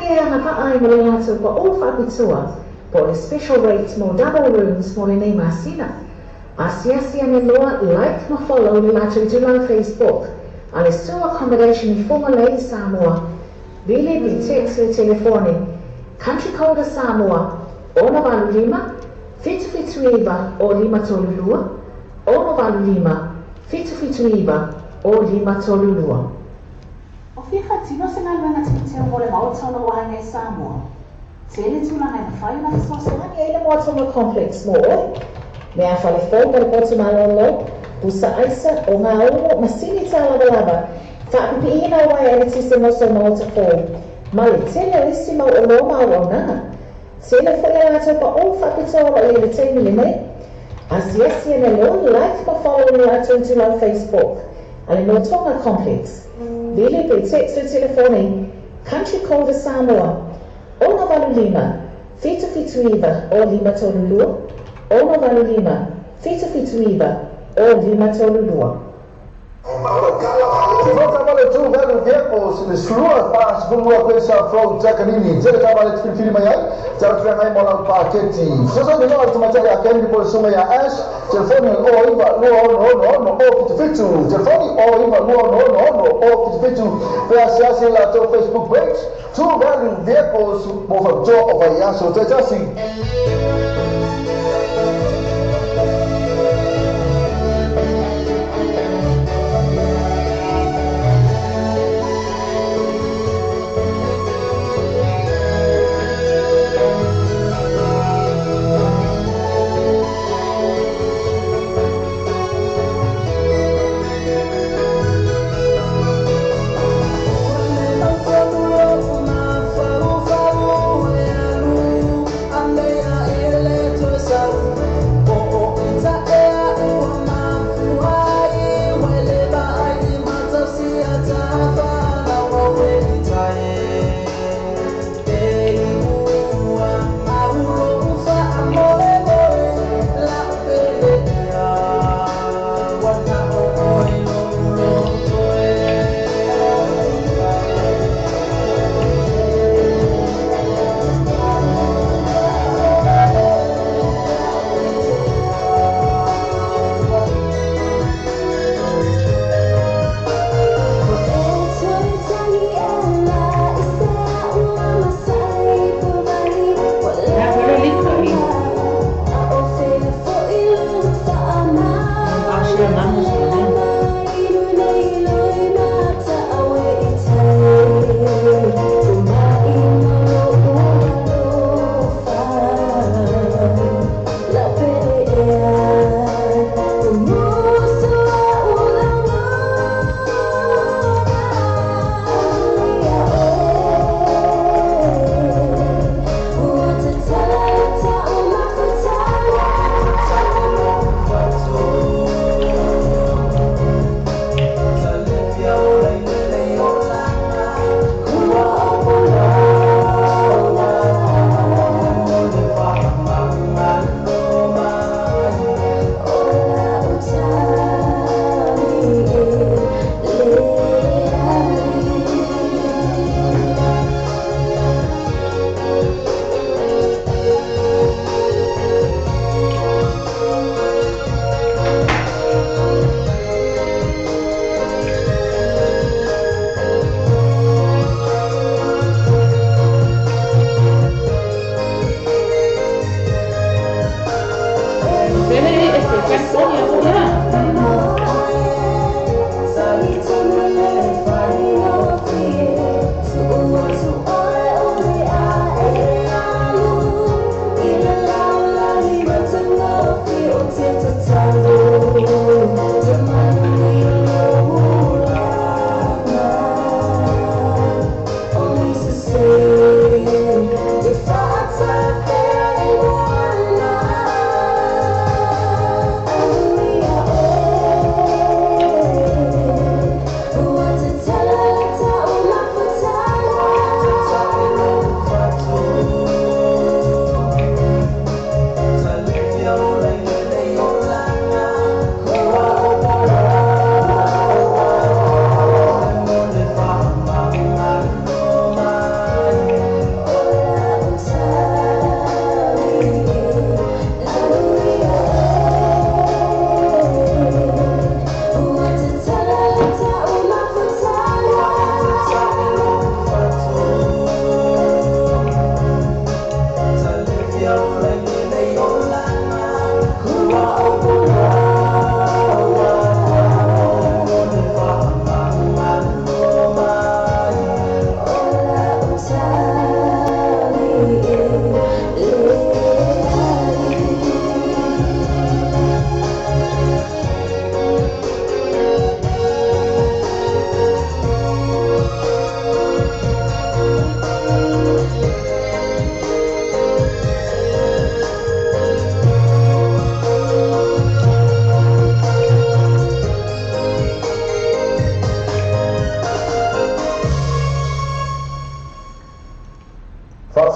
ang paai mo lang ato pa o whapitua po special rates mo double rooms mo ni Masina. Asia ni loa like mo follow ni ato itulang Facebook. Alis to accommodation ni former lady Samoa. Bili bi text ni telefoni. Country code Samoa. Ona valu lima. Fitu iba o lima tolulua. Ona valu lima. Fitu iba o lima tolulua. O fiha tino se ngai wanga tino mo le mau tona o hangai Samoa. Tele tula ngai mawhai na sosa. Hani ele mo tona complex mo. Mea whale fau para potu malolo. Pusa aisa o ngā umo masini tā lava. Whaapipi ina wai ane tise mo so mo ta fō. Mali tele o isi mau o loma o nanga. Tele whai ato pa o whapitoa wa le teimi le mei. Asiasi ane lo like ma follow ni ato into la Facebook. Ale no tonga complex. Bili pe text o telefoni. Country code Samoa. Ona valu lima. Fitu iba o lima tolulua. Ona valu lima. Fitu iba o lima tolulua. Trabalha tu velho tempo, se slua pas bulua pensa from Jacanini, je trabalha tu filho mai, já tu vai mola paquete. Se só de lá tu mas já quer depois suma ya ash, telefone o iba no o fitu, telefone o iba no o fitu, pe asiasi lá teu Facebook page, tu velho tempo mo fa jo o vai aso, já assim.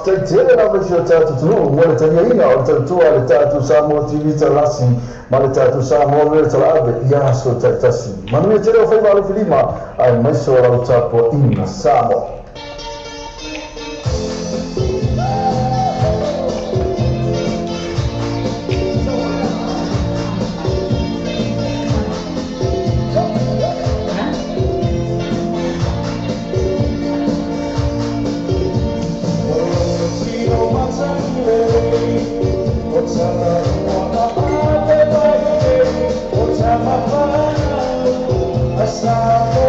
whakataitele na wesi o tātou tunu, mo le tania inga o le tātua le tātou Samoa TV talasi, ma le tātou Samoa le talawe, ia so taitasi. Manu e tere o whai walu filima, ai maiso o rau tāpua ina Samoa. Samoa,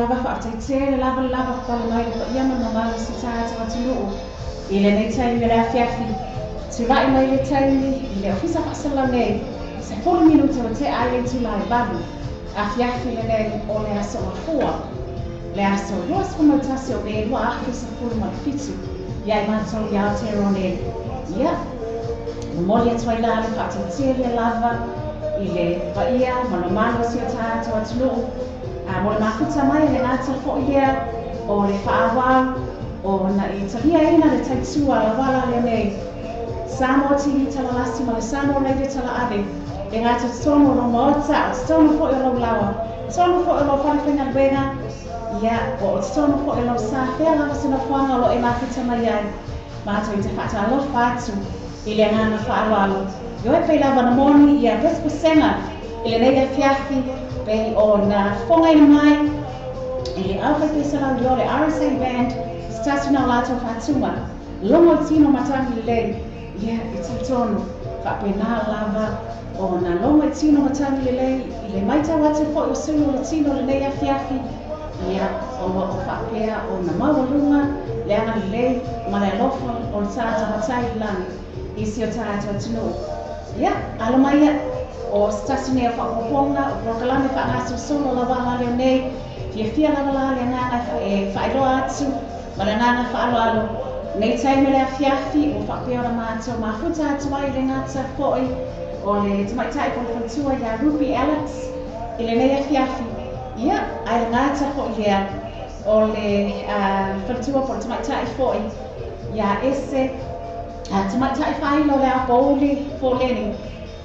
lava whaateitere lava pala mai le ia mana si tātou atunuu. I le nei taimi le awhiawhi. Tulai mai le taimi i le ofisa whaasala nei. Se 4 minuta o te ai tulai balu. Awhiawhi le nei o le aso mafua. Le aso ruas kumatasi o le lua ahi sa 4 malfitu. Iai mātou i Aotearoa nei. Ia. Moli atuai la le whaateitere lava i le vaia manomano si o tātou atunuu. Mo le makuta mai le ngata fo ia o le whaawau o na i talia ina le taitua la wala le nei. Samo tini tala lasi ma le samo leide tala ade. Le ngata tono no maota, tono fo i lo lawa. Tono fo i lo whalewhenga wenga. Ia, o tono fo i lo sa whea lava sina whanga lo e makuta mai ai. Mātou i te whata alo whātu i le ngana whaaloalo. Yo e pei lava na moni ia vespa senga i le nei a fiafi pei o na whonga ina mai i le awhai pesa lau i o le RSA Band statu na lato whatunga. Longo tino matangi lei, ia i titono whapena lava o na longo tino matangi lei i le maita wate fo i o sunu o tino le nei a fiafi. Ia o whapea o na mawalunga le anga lei ma le lofa o le tata matai langi i si o tata tunu. Ia, alo mai o statu nea whakoponga o prokalame whaangaso solo la wala leo nei. Fia lava la le ngana e whairoa atu ma le ngana whaaloalo. Nei taime le awhiawhi o whapea ora mātou mafuta atu ai le ngata fhoi o le tamaitai o le whantua ia Ruby Alex i le nei awhiawhi. Ia, ai le ngata fhoi lea o le whantua po le tamaitai fhoi ia ese tamaitai whailo le apauli fo leni.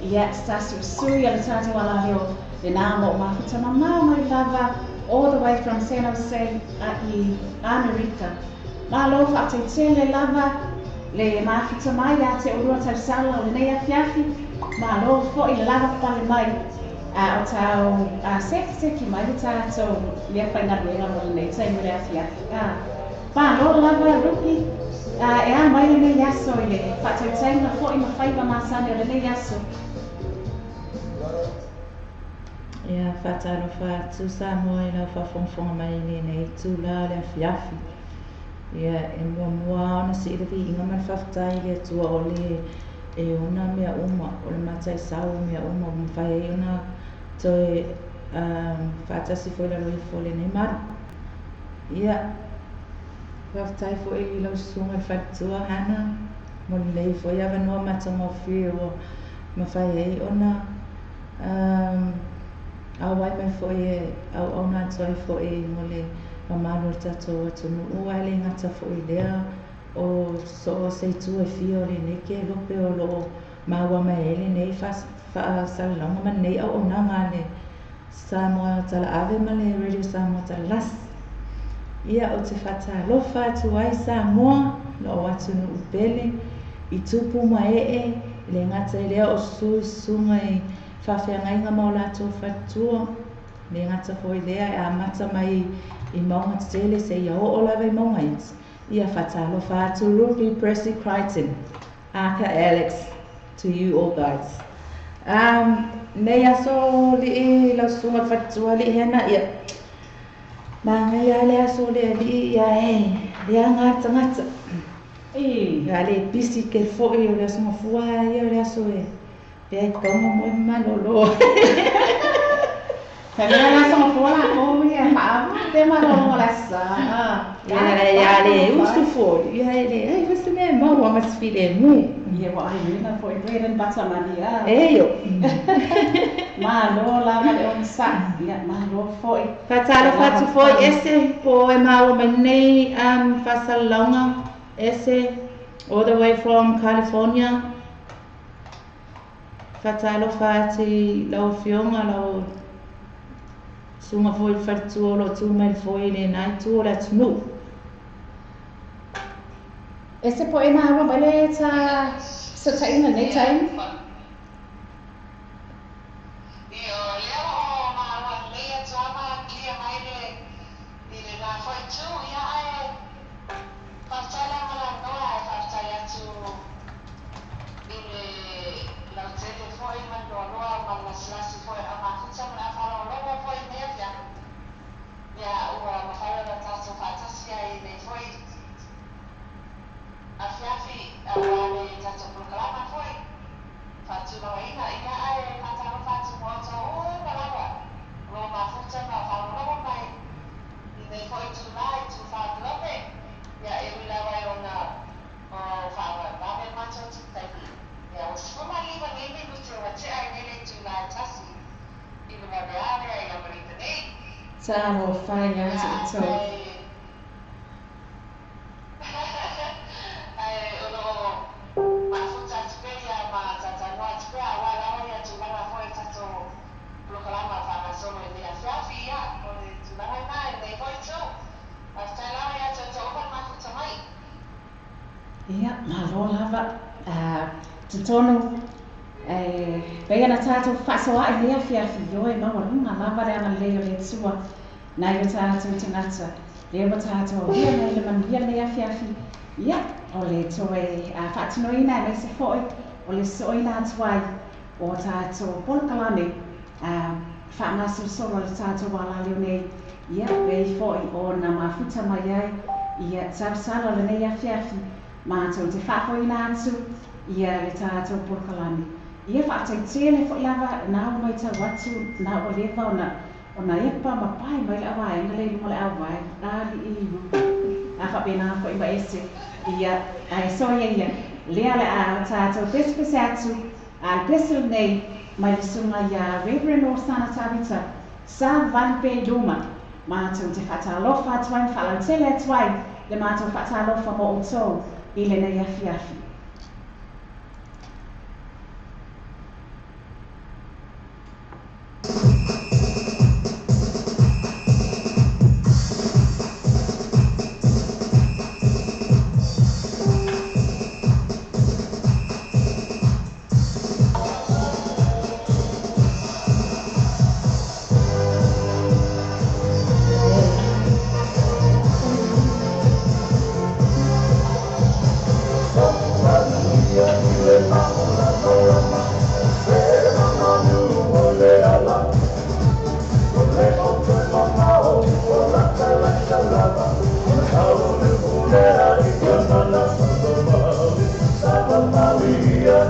Ia stasi usui ala tata wala leo le nāmo o mafuta mamau mai lava all the way from San Jose i America. Malo whaateitere lava le mafuta mai a te urua tausala o le nei awhiawhi. Malo fo i le lava pale mai o tau seki mai le tātou lea whaingaru e lava le nei taime le awhiawhi. Malo lava rupi e a mai le nei aso i le whaateitere na fo i mawhaiva masane o le nei aso. Ia whataro whātu Samoa i lau whawhongwhonga mai nei tūla le awhiawhi. Ia e mua ona si irawi inga man whawhtai le tua o le e ona mea uma o le matai sau mea uma o mwhai e ona toi whatasi fo la roi fo le nei maru. Ia whawhtai fo i lau sunga le whatua hana mo le lei fo i awa noa matonga o whio o mwhai e ona au wai mai fo e au nā toi fo e mo le mamano tatou atunu ua le ngata fo i lea o so se tu e fio le neke lope o lo maua mai ele nei fa salonga man nei au nanga le Samoa tala ave ma le radio Samoa tala las. Ia o te whata lofa atu ai Samoa lo atunu upele i tupu mai le ngata e lea o sunga i whawhiangainga mau lātou whatua. Le ngata fo i lea e a mata mai i maunga tele se ia o lawe maunga it. Ia whatalo whātu Ruby Presley Crichton. Aka Alex to you all guys. Nei aso li e lau sunga whatua li hena ia. Manga ia le aso le li ia le ngata. Ia le bisi ke fo i o le aso mafua ia le aso e. Ia kongo mo malolo. También la somos por la comida, te malo la sa. Ja, le usu fo. Ja, le, ai você me mau wa mas file mu. Ia wa ai na foi bread and butter mania. Yo. Malo la ma on sa. Ia malo foi. Fatalo fatu foi esse po e mau menei fasalonga esse all the way from California. Fatalo fati lau fionga lau sunga foi fartu lo tu mai foi le nai tu ora tunu. Ese poema agua vale ta sa taina nei time. Yeah, tato pulkalama foi. Fatu no ina ai mataro fatu moto malawa. Roma futa na whaurama mai. I nei foi July 2011. Ia e wila wai ona o whaura rawe macho tutaiki. Ia o suma liwa nini luce wa te ai nene July tasi. I lua reare ai amarita nei. Tano whainga atu to. Ia, malo lava. Tutono. Pega na tātou whasoa I lea whiawhi oi maua runga lava rea ma leo le tua. Nai o tātou tangata. Leo o tātou hia nei le manuia lea whiawhi. Ia, o le toe whaatinoina e se foi. O le soina atuai o tātou polokalame. Whaamasu solo le tātou wala leo nei. Ia, vei foi o na mafuta mai ai. Ia, tāpsala le nei a whiawhi. Mātou te whafoina atu. Ia le tātou polokalame. Ia whaataitea le fo lava nā o mai tau atu nā o lewa ona epa mapai mai le awai ngale mo le awai rali I a whapena fo I maese ia ai soia ia lea le a tātou pese atu a pesu nei mai le sunga ia Reverend o Sana Tabita sa vanpe luma mātou te whatalofa atuai whalantele atuai le mātou whatalofa mo o tau I le nei afiafi. Maria,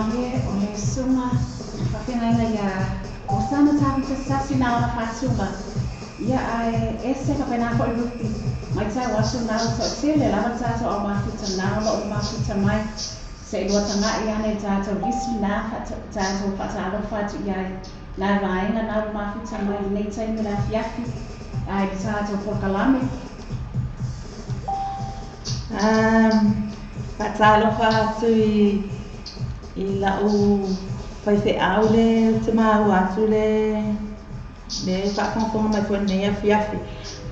Mahe o le sunga whawhenga ia o sana tāwita sasi nā ona whātunga. Ia ai e se ka pena ko i rupi. Mai tā wasu nā o tau tele lava tātou o mafuta nā o lo mafuta mai. Se i lua tanga i ane tātou visi nā tātou whatalo whatu iai. Nā rāinga nā o mafuta mai nei taimi nā fiafi. Ai tātou pokalame. Whatalo whatu I lau whaiwhi au le te mau atu le whakawhonga mai fwoi nei a fiafi.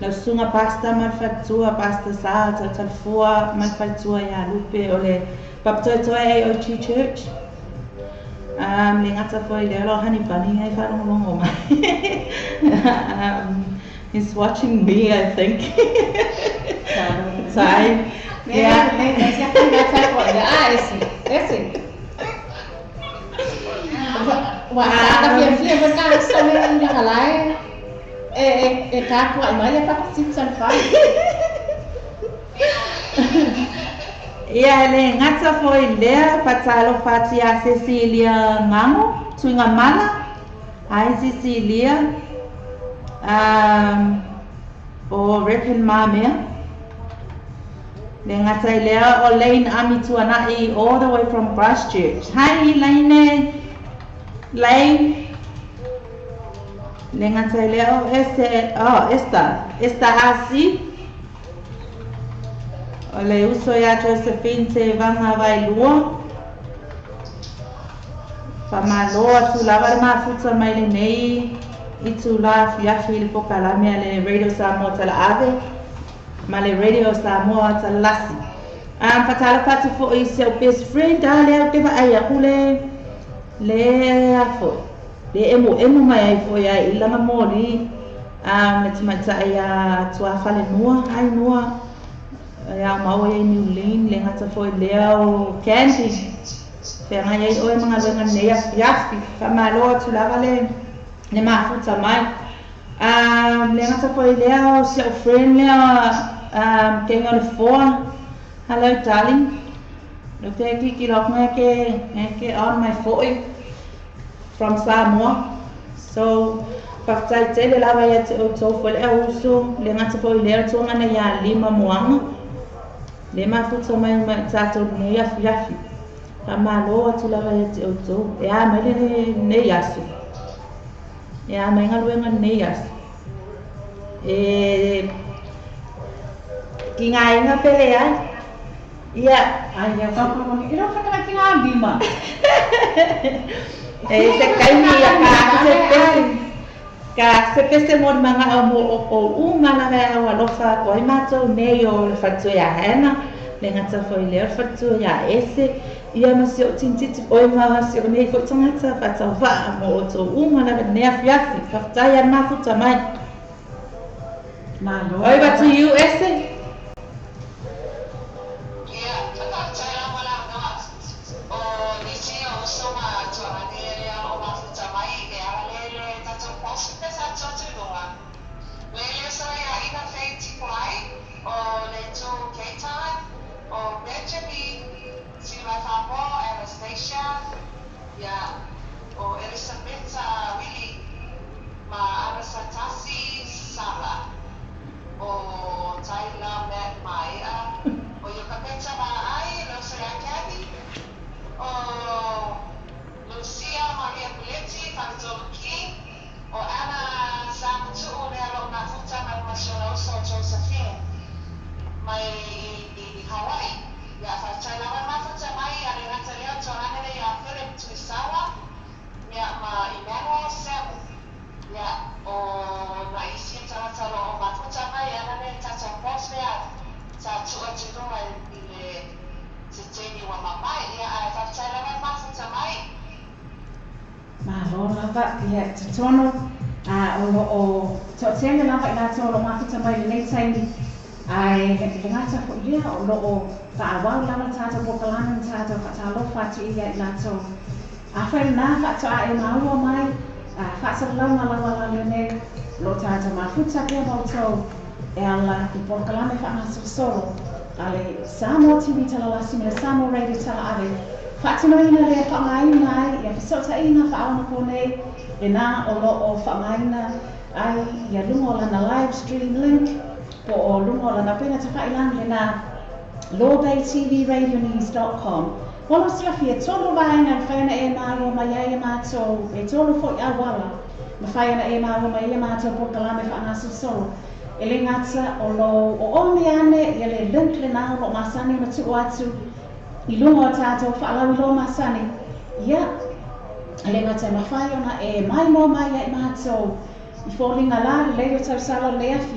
Lau sunga pasta mai whatua, pasta sa, tau talfua mai whatua ia lupe o le Baptoetoa AOG Church. Le ngata fwoi le alo honey bunny ai whanongongo mai. He's watching me, I think. Tai. Yeah, esse. Wa ka fia ba ka so me ina kalai e ka ko mai le pa sit san fa ia le ngata foi le patalo fatia Cecilia Ngamo tuinga mala ai Cecilia o Reckon Mamea le ngata lea o Lane Ami tuanai all the way from Christchurch. Hi Lane Lane le ngata lea o Esther Asi o le uso ya Josephine te vanga vai lua whamaloa tu lava le mafuta mai le nei I tu la fiafi le pokalame le Radio Samoa tala ave ma le Radio Samoa tala lasi patala patu fo I se o best friend a lea te va aia ule le afo le emo mai ai fo ia I langa moli me te maita ia tua fale noa ai noa ia mau ia New Lane le ngata fo lea o Candy pēnga ia oe mga luenga nei a fiafi whamaloa tu lava le mafuta mai le ngata fo lea o se o friend lea King on the phone. Hello, darling. Look, kiki lokna ke on my phone from Samoa. So, paftai te le lava ya te o tofo le uso le ngata fo le tonga na ya lima moanga. Le mafuta mai mai tato ne ya fiafi. Pamalo tu lava ya te o to. Ya mai le ne yasu. Ya mai ngaluenga ne yasu. Kinga inga pele ai. Ia, ai ya ka ko ni ro ka ka kinga bima. Se kaini ya ka se pese mo manga o mana me o lofa ko I mato nei o le fatu ya hena le ngata foi le fatu ya ese ia ma se o tintiti o ma se o nei ko tangata fata va mo to mana me ne fiafi fata ya ma futa mai. Malo. Over to you, ese. Ia tono o tele lava ina tolo mafuta mai nei taimi ai ke ngata ko ia o lo ka wa lava tata pokalana tata ka lo fatu ia ina to a fa na fa ta e ma lo mai fa sa lava nei lo tata mafuta ke ba to e ala ki pokalana fa na solo ale Samoa TV tala la simile Samoa Radio tala ave Whaatinoina rea whangaina ai, ia whasotaina whaona konei, e nā o lo o whangaina ai, ia lungo lana live stream link, po o lungo lana pena te whailangi le nā lawbaytvradionews.com. Wala slafi e tolo vaina whaina e māro mai ai e mātou, e tolo fo i awala, ma whaina e māro mai e mātou po kalame whaangasu solo. E le ngata o lo o omi ane, ia le link le nā o masani ma tu atu, I lungo o tātou whaalawi lo masani. Ia, le ngata mawhai ona e mai mō mai ai mātou. I fōlinga la, le o tau salo le afi.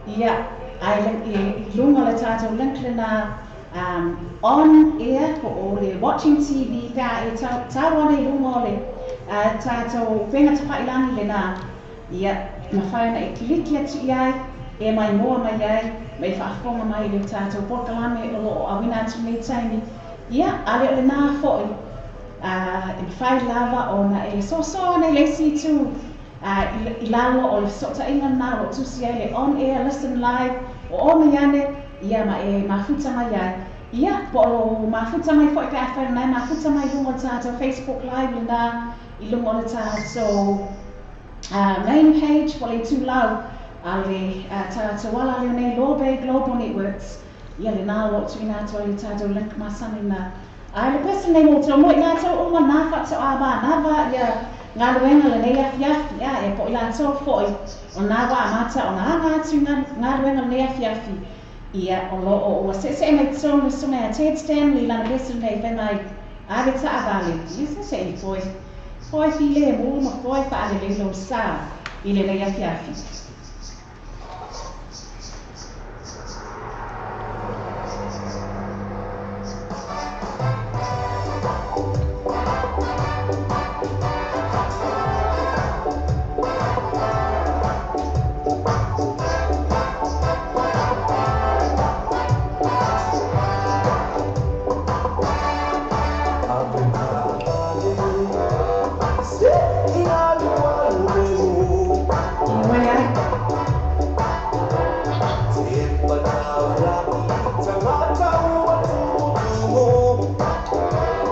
Ia, I lungo le tātou link le nā on air ko o le watching TV ka e tāwana I lungo le tātou whenga te whailangi le nā. Ia, mawhai ona e kliki atu iai, e mai mua mai ai, mai whaafonga mai le tātou porkalame o awina atu nei taimi. Ia, ale o le nā fo'i, e whai lava o na e so nei le si tu, I lalo o le sota inga nā o tusi ai le on air, listen live, o ona iane, ia ma e mafuta mai ai. Ia, po lo mafuta mai fo'i pe awhai nai, mafuta mai lungo tātou Facebook live le nā, I lungo le tātou main page, po le tū lau, ale tātou wala leo nei Lawbay Global Networks ia le nā lo tui nā tō le tātou link masani nā le person nei mo tō mo I nā tō uma nā whatau āba nāwa ia ngā luenga le nei afiafi ia e po I nā tō fōi o nā wa amata o nā ngātu ngā luenga le nei afiafi ia o lo o se e mai tō le sunga a Ted Stanley lana person nei whenai āre ta avale ia se e fōi fi le mo ma fōi wha ale le lo sā I le nei afiafi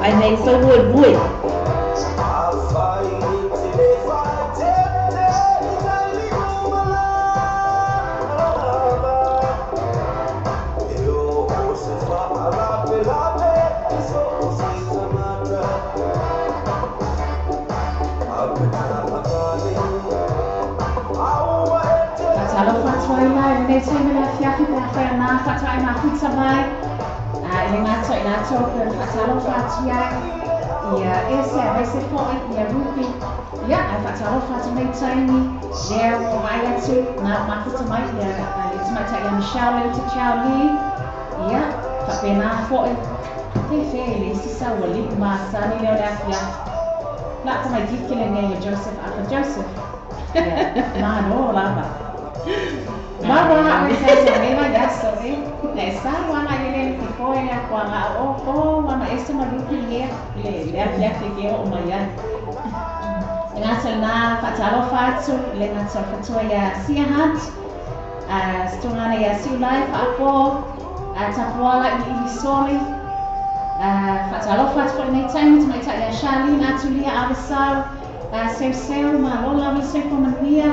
Ai nei so vui. Ia ese a veces foi ia rupi ia ai whataro whatu nei taimi lea o mai atu nā makuta mai ia it's mai tai a Michelle te Chow Lee ia whapena foi te whee le sisa ua li maasani leo le afia lata mai dikile ngai a Joseph Aka Joseph ia nā no lava Mara o se nei mai aso ne sa wana ile ki foi a kwa ngā o wana ese marupi lea le afia ke o mai ai ngata nā whataro whatu le ngata whatua ia Sia Hunt stungana ia Siu Life ako tapuala I sori whataro whatu nei taimi tamai ta ia Charlene atulia Avasau Seu ma lola mi sepo manuia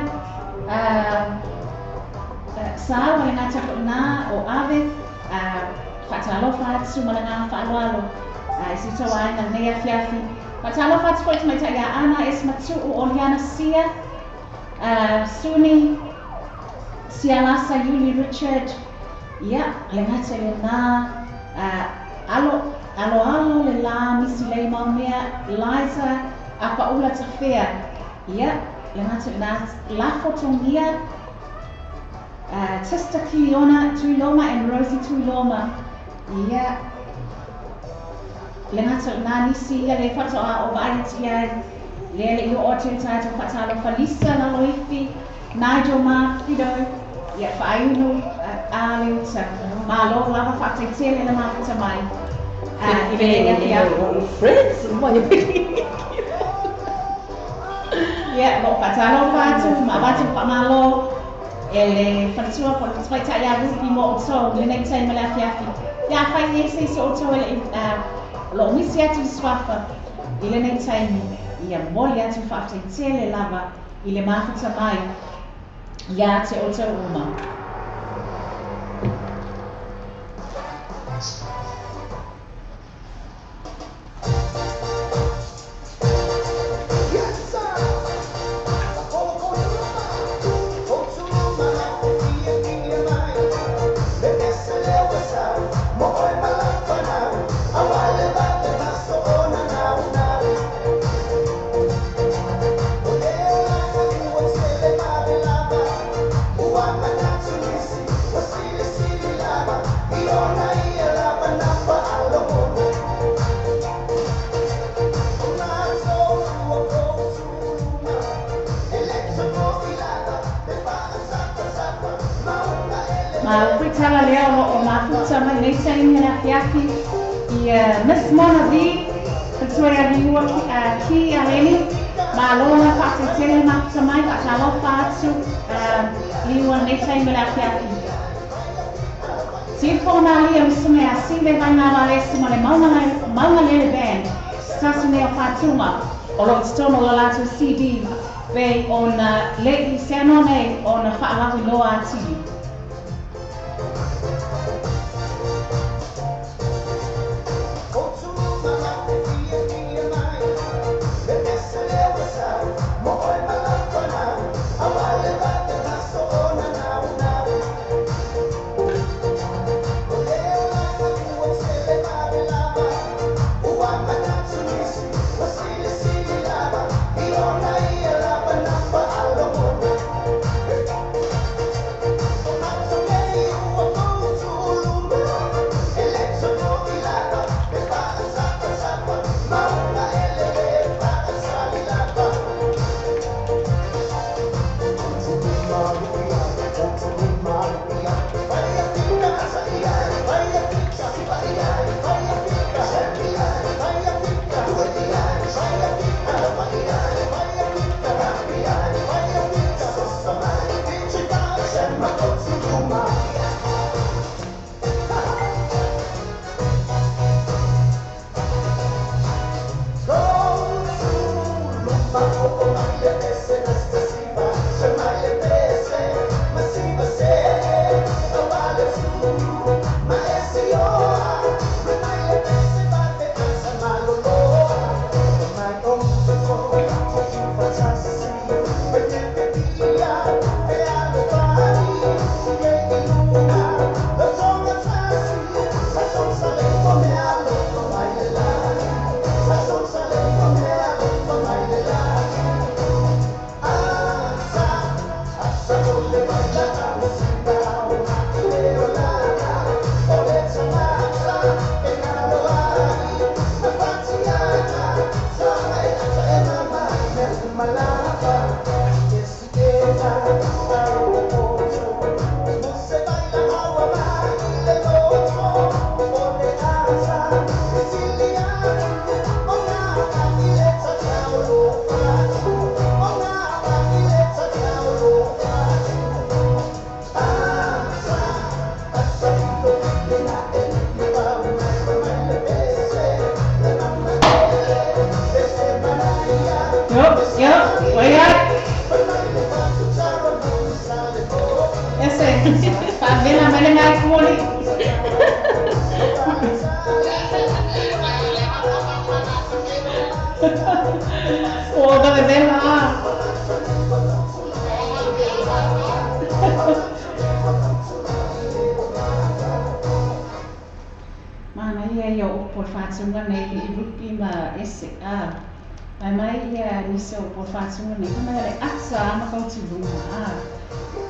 Sawa le ngata nā o ave whataro whatu ma le ngā whaaloalo isi tō aina nei afiafi Whatalo whatu koe mai ta ia Ana Esmatu o Oliana Sia Suni Sialasa Yuli Richard ia le ngata le nā alo le la misi lei maumea Liza a paula tawhea ia le ngata le nā lafo tongia Tista Kiliona Tuiloma and Rosie Tuiloma ia le ngata nā nisi ia le whatoa o vaiti ai le I o te tātou whatalo Falisa na loifi Nigel Marfido ia whaaiunu a leuta ma lo lava whateitele na mafuta mai I le ia Friends mai ia lo whatalo whatu ma watu whamalo e le whatua po whaita ia rupi mo o tō le nei taima le afiafi ia whai e se o tō le lo misi atu swafa i le nei taimi ia moli atu whaafeitele lava i le mafuta mai ia te o tau uma. Tala leo o mafuta mai nei taimi na fiafi i Miss Mona V Victoria Liua ki a Leni ma lona whaafeitele mafuta mai ka talofa atu Liua nei taimi na fiafi. Si pōna lia misume a sile vai ngā waresi ma le maunga lele band tasu nei o whātunga o lo titono lo lātu CD bei o na lei seano nei o na whaalawi loa ati.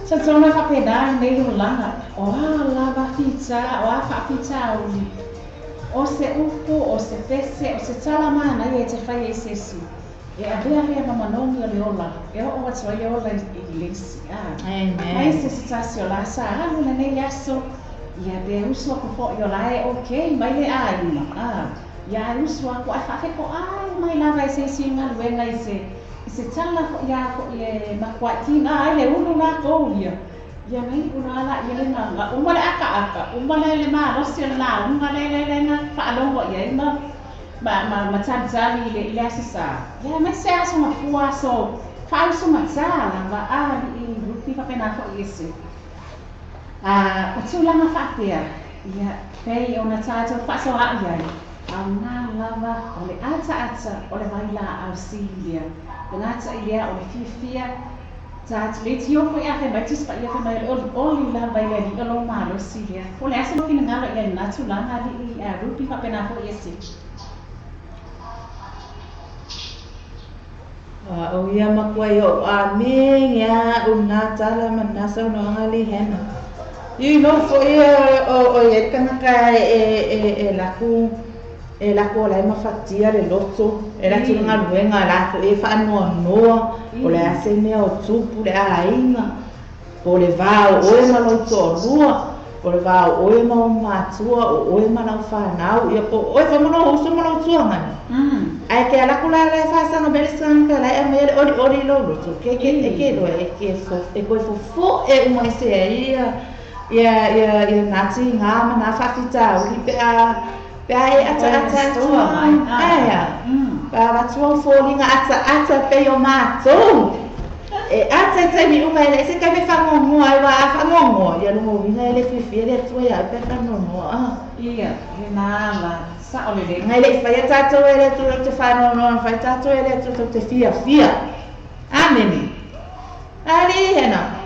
Sa tona ka pena nei langa o lava pizza o a pizza o se upu o se pese o se talama na ia te whai e sesu e a rea mamanongi o le ola e o atua i ola i lesi mai se tasi o la sa alu na nei aso ia be usu aku fo i ola e ok mai le a ima ia usu aku a whake ko ai mai lava e sesu i ngā luenga i se tala ia ko e makwatina ai le ulu na ko ia ia mai una la ia le na umale aka umale le ma rosi na umale le na pa longo ia ima ma tali le asasa. Ya mai se aso ma fua so fa so ma sala ma ali I rupi pa pena fo isi. O tūlanga whapea, ia pei o na tātou whasoa iai, au ngā lava o le ata o le waila au Silia. Le ngata I lea o le whiawhia, tātou le tioko I ahe mai tispa I ahe mai oli lava I le olo malo Silia. O le asa mo kina ngalo I nā tūlanga li I rupi pa pena fo isi. O ia makua I o a me ngā una tala manasa o ngali hena. You know for o ye kanaka e laku la mafatia le loto e la tuna luenga la ko e fa no o le ase me o tupu le ainga o le va o e maloto rua o le va o e ma matua o e ma na fa nau e ko o e fa mo o so mo tua ngani ai ke la kula la fa sa no belisan ka la e me o lo loto ke lo e ke fo e ko fo e uma se ia ia nati ngā mana whawhita uri pea ata tua aia pa watua fōringa ata peo mātou e ata taimi unga ele se kai me whangongoa e wa whangongoa ia lungo winga ele whiwhi ele atua ia pe whangongoa ia he nāla sa ole le ngai le whai tātou ele tu te whanongoa whai tātou ele tu te whia ameni Ali hena.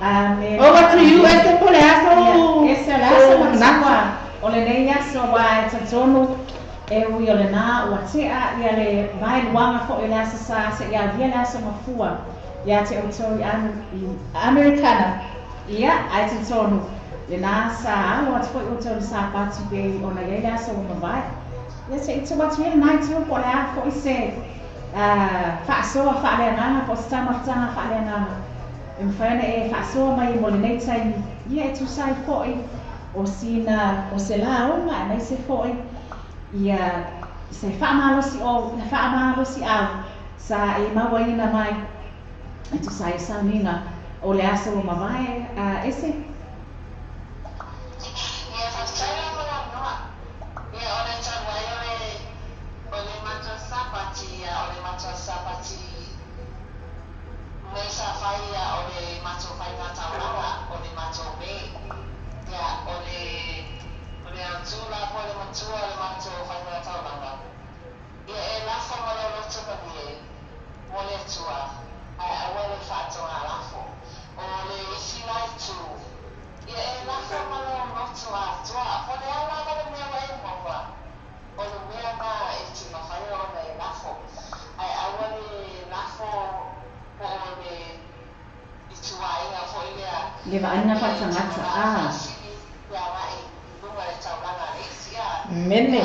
Over to you as the poliaso. Ese laso matua. Ole nei aso wa tatono e ui ole na ua tea ia le vai luanga fo ele asa sa se ia via laso mafua. Ia te autori Americana. Ia ai tatono. Le na sa alo atu fo autori sa patu be ona ia laso mavai. Ia se ito matu ia nai tu po lea fo ise whaasoa whaaleanganga po stamatanga whaaleanganga. Mwhana e whaasoa mai mo le nei taimi ia e tusai foi o sina o se la onga e mai se foi ia se whaamalosi au sa e mawaina mai e tusai sauninga o le asa o mawai ese Ia whaasoa mo la noa ia o le tawai o le matua sapati ia o le matua sapati Mesa faia o le macho fai na tauranga o le macho me ya o le autula po le macho fai na tauranga ia e la fo mo lo tso ni mo le tua ai a le fatto a la fo o le isi lai tu ia e la fo mo lo tua po le ala mo le me wa mo wa o le me ma e ti ma fai o le la fo ai a le la fo le vaina whatangata Mene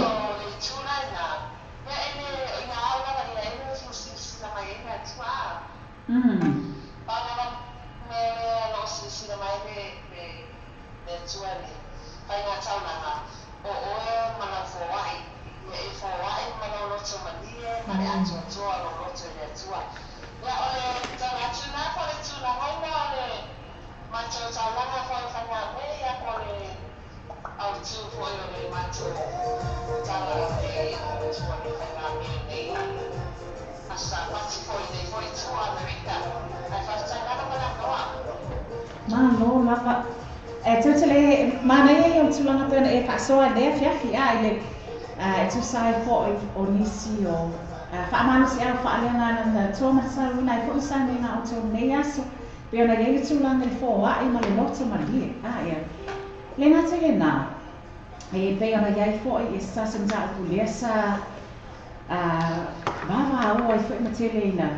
Malo lava e tutele mana ia o tulanga tona e pasoa le fiafi a ile e tu sai fo o nisi o fa manu si a fa alianga na toma sa una e fo sa na o to nei aso pe ona ia tulanga le fo a i ma le loto ma li a ia le na te na e pe ona ia fo e sa senza ku le sa bava o e fo ma tele na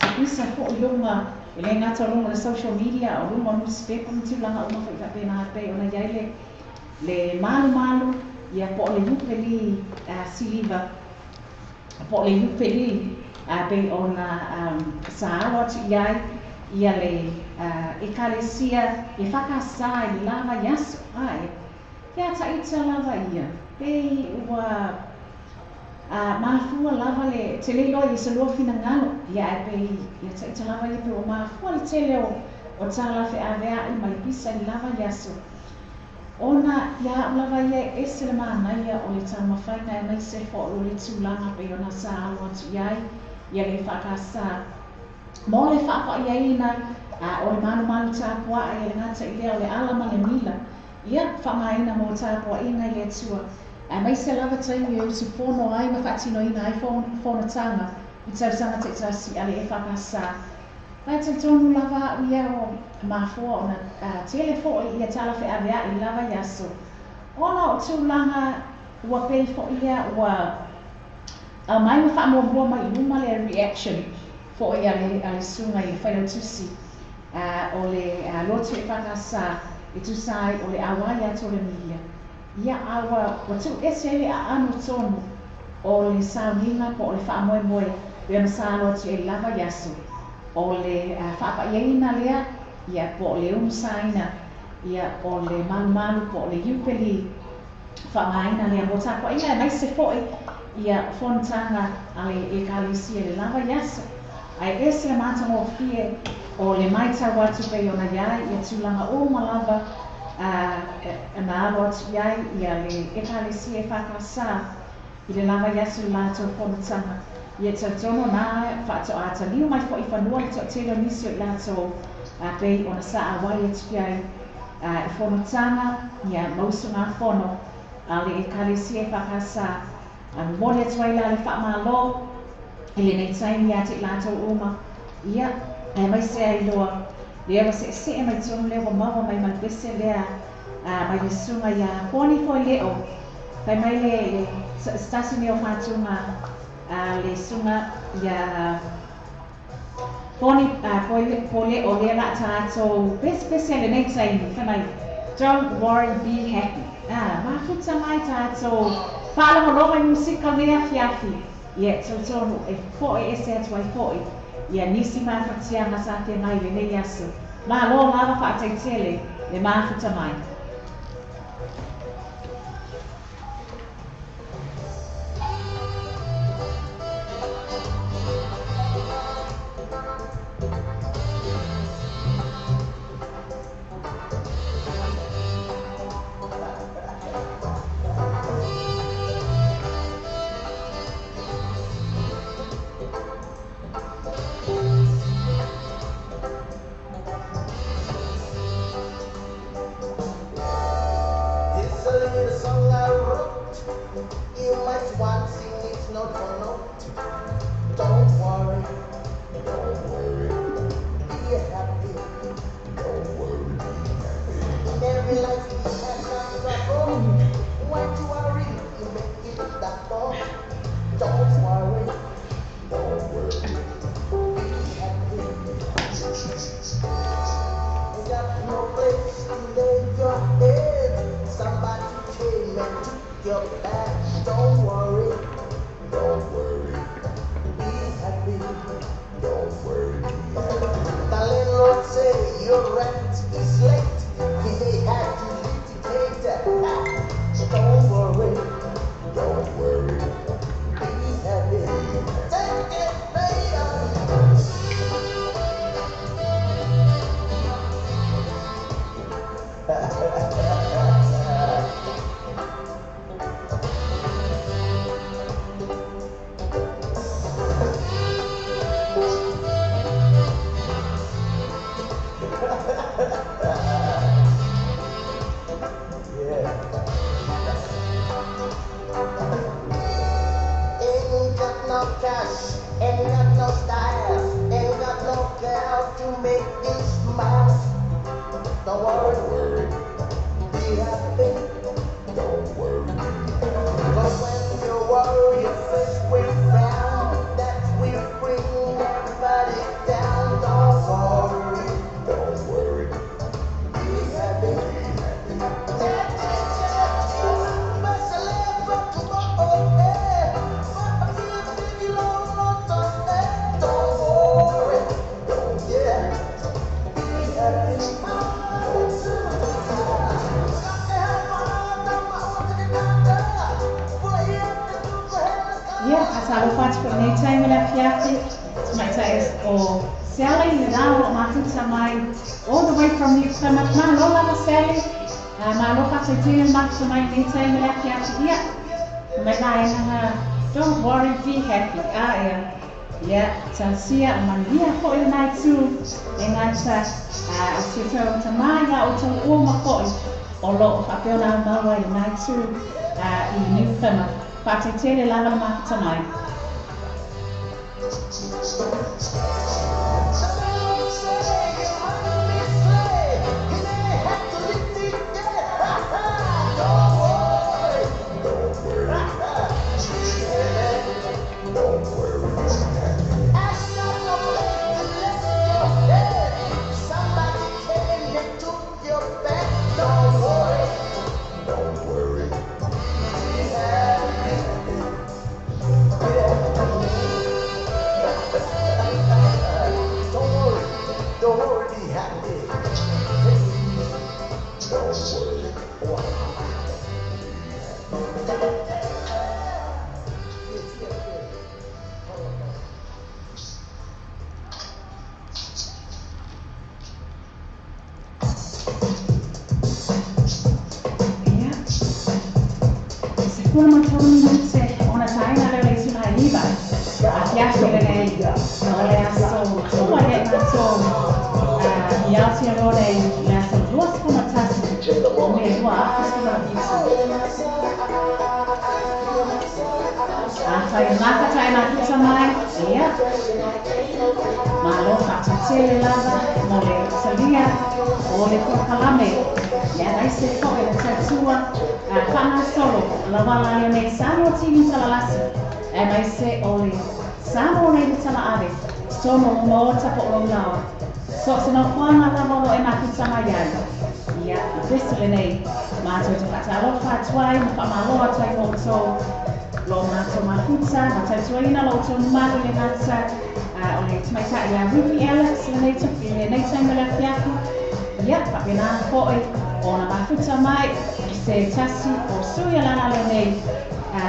se isa fo longa ele ngata longa le social media o longa newspaper mtulanga o mafa ka pena pe ona ia le malu ia po le lupeli siliva po le lupeli pe ona saalo ia le ekalesia e whakasai le lava yaso ai ia taita lava ia pe ua mafua lava le tele lo i se lo fina ngalo ia pe ia taita lava ia pe o mafua le tele o tala fe avea i mai pisa le lava yaso Ona ia lava ia ese le mana ia o le tama whaina e mai se fo o le tūlanga pe ona sa alo atu iai ia le whakasa. Mo le whapa ia ina o le manu manu tāpua ia le ngata i lea o le alama le mila ia whamaina mo tāpua ina i le tua. Mai se lava taimi e usi whono ai ma whaatino ina ai whono tanga i tausanga te tasi ale e whakasa. Vai te tonu lava ia o mafua ona tele fo ia tala fe avea i lava yaso. Ona o tūlanga ua pei fo ia ua mai ma wha mua mai luma le reaction fo ia le sunga i whaila tusi o le lotu e whakasa i tusai o le awai ato le milia. Ia awa watu ese ele a anu tonu o le sauninga po o le wha moe moe i ana sa lotu e lava yaso. O le whapaiaina lea, ia po le umsaina, ia o le malu po le yupeli whamaina lea mo tāpua ina mai se foi ia whontanga ale e kalisia le lava yaso. Ai ese le mātanga o fie o le maita watu pei ona iai ia tūlanga o malava na alo atu iai ia le e kalisia e whakasa i le lava yaso le lātou whontanga. Ia tautono na whaato ata liu mai fo i whanua le tau telo nisio i lato pei ona sa awai atu ai i whonotanga ia mausu ngā whono le e kalisia e whakasa mole atu ai la le whaamalo i le nei taimi ate i lato uma ia mai se ai loa le ewa se e mai tonu lewa mawa mai malpese lea mai le sunga ia poni fo leo kai mai le stasi neo whatunga le sunga ia poni pole o le la tato pese le nei taimi whanai don't worry be happy mafuta mai tato pala molova i musika lea fiafi ia tautono e fo e ese atu ai fo ia nisi mawhatianga sa te mai le nei aso ma lo lava whaataitele le mafuta mai. All the way from the Sally, Malo ka se tine maksa mai ni tai me laki atu ia. Me lai na don't worry, be happy. Yeah, tansia mania ko i nai tu. E ngata o te tau tamaya o tau uma ko i. O lo o whapeona maua i nai tu i New Plymouth. Pate tere lana makata mai. Malo fatatele lava, mole salia, ole kokalame. Ya nai se ko e tatua, kana solo, lava la ne sano tini salalasi. E nai se ole sano ne tala ave. Sono mo tapo o lawa. So se no kwanga la mo e makitama yai. Ya vesele nei, ma to patalo fatwai, pa malo atai mo so. Lo mato mafuta, matatuina lo to malo le nata. Oleh semasa ya Ruby Alex le nei taimela fiaku. Ia, papena koi ona mafuta mai se tasi o suia lana le nei.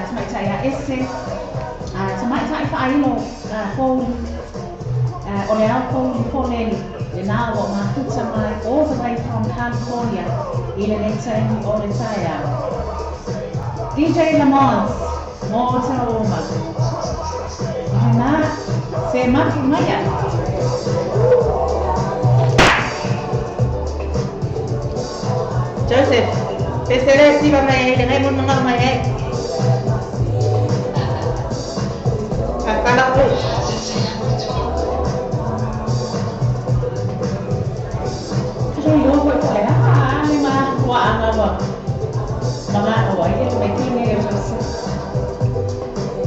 Semasa ya ese. Semasa I whaino kouli. Ole au kouli koleni. Le nā o mafuta mai all the way from California. I le nei taimi o le taia. DJ Lamont, mo te oma. Nā, se maki maya. Joseph, pesere si va mai le ngai mun ngai mai. Akala ko. Tôi vô với cái đó nhưng mà qua là vợ. Mà ở đây mấy cái này là sao?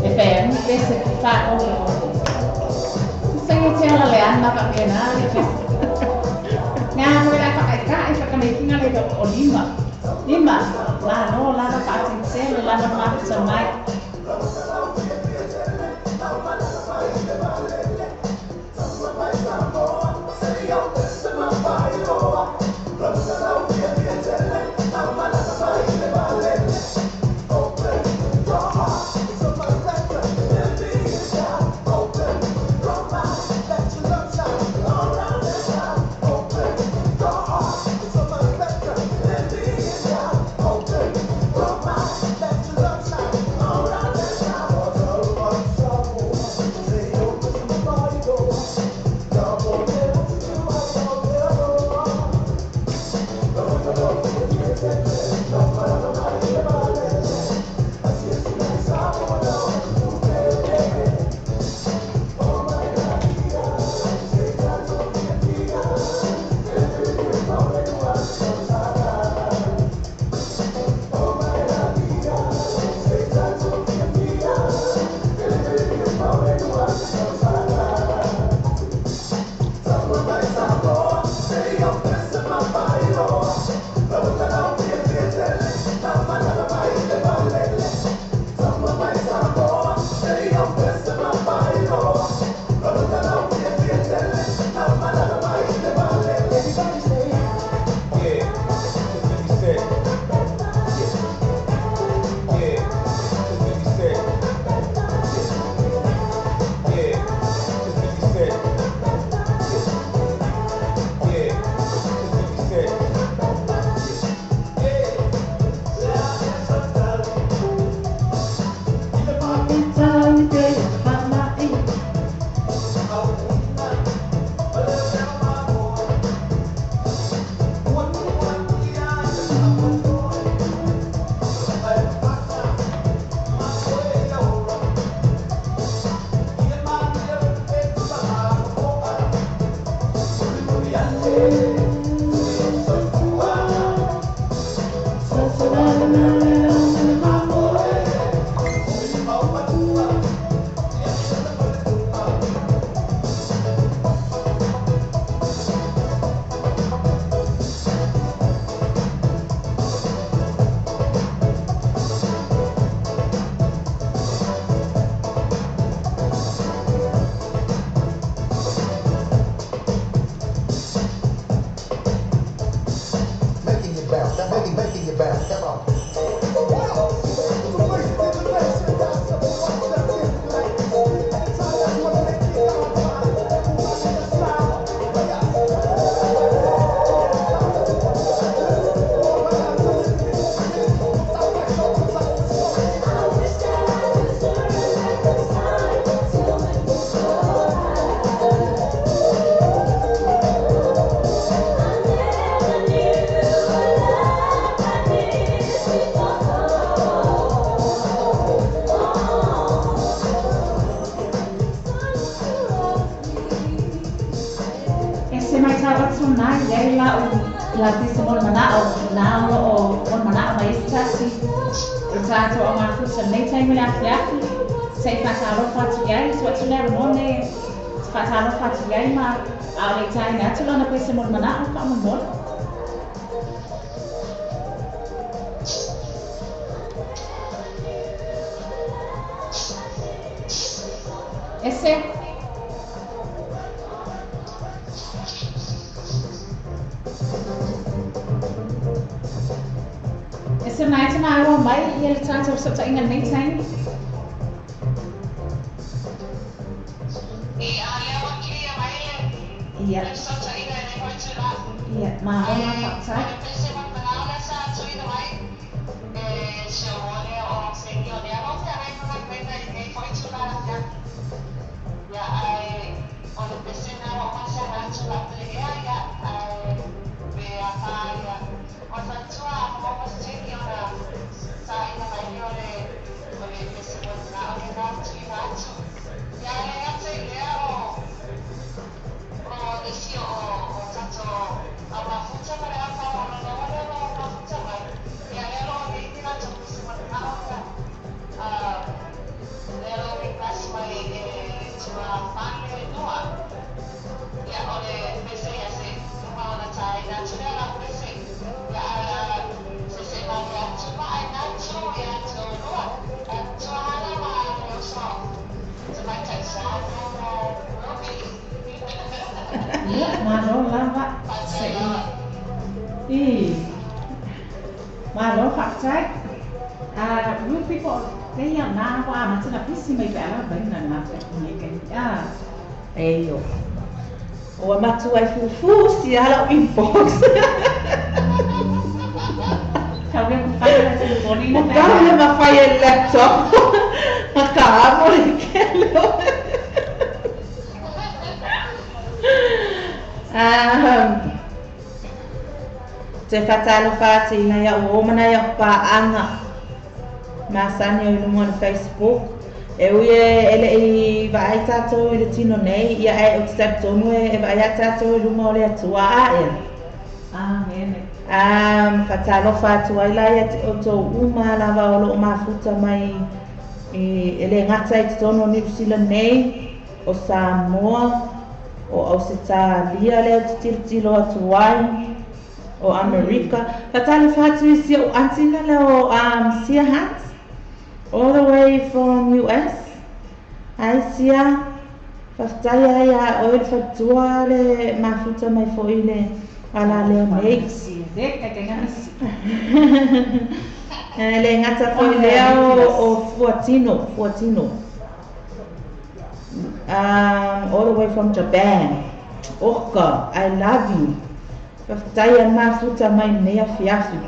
Cái bé cái sự phạt không được. Saya la lean na ka kena nga mo la ka ka ka me kinga le ko lima la no la ka tin se la na ma sa mai Making it bounce, come on. La tisi mon manao na o mon manao mai stasi utato o mafuta nei taimi la fiafi sei fatalo fatu gai so tu never mone fatalo fatu gai ma au le tai na tu lona pese mon manao ka mon mon ese Tonight and I won't buy here to answer something in the meantime. Yeah. Yeah, my own outside. Malo faktai, group people, they are now one until a piece may be allowed na making Eyo. O matu ai fufu si ala inbox. Kau yang pakai telefon ini. Kau yang pakai laptop. Kamu lekelo. Te fatalo fati na ya o mana ya paanga. Masani o no Facebook. Ewe ele I vai tato ele tino nei ia e o step tonu e vai tato ele mo le tua e. Mene. Fatalo fatu ai la ia o to uma la va o mafuta mai ele ngata I tono New Zealand nei o Samoa o Australia le tilo atuai o America. Fatalo fatu isi o antina le o Sia Hats all the way from US. Aisia faftaya ya oil fatua le mafuta mai foile ala le mix. Le ngata foile o Fuatino. All the way from Japan. Oka, I love you. Faftaya mafuta mai nea fiafi.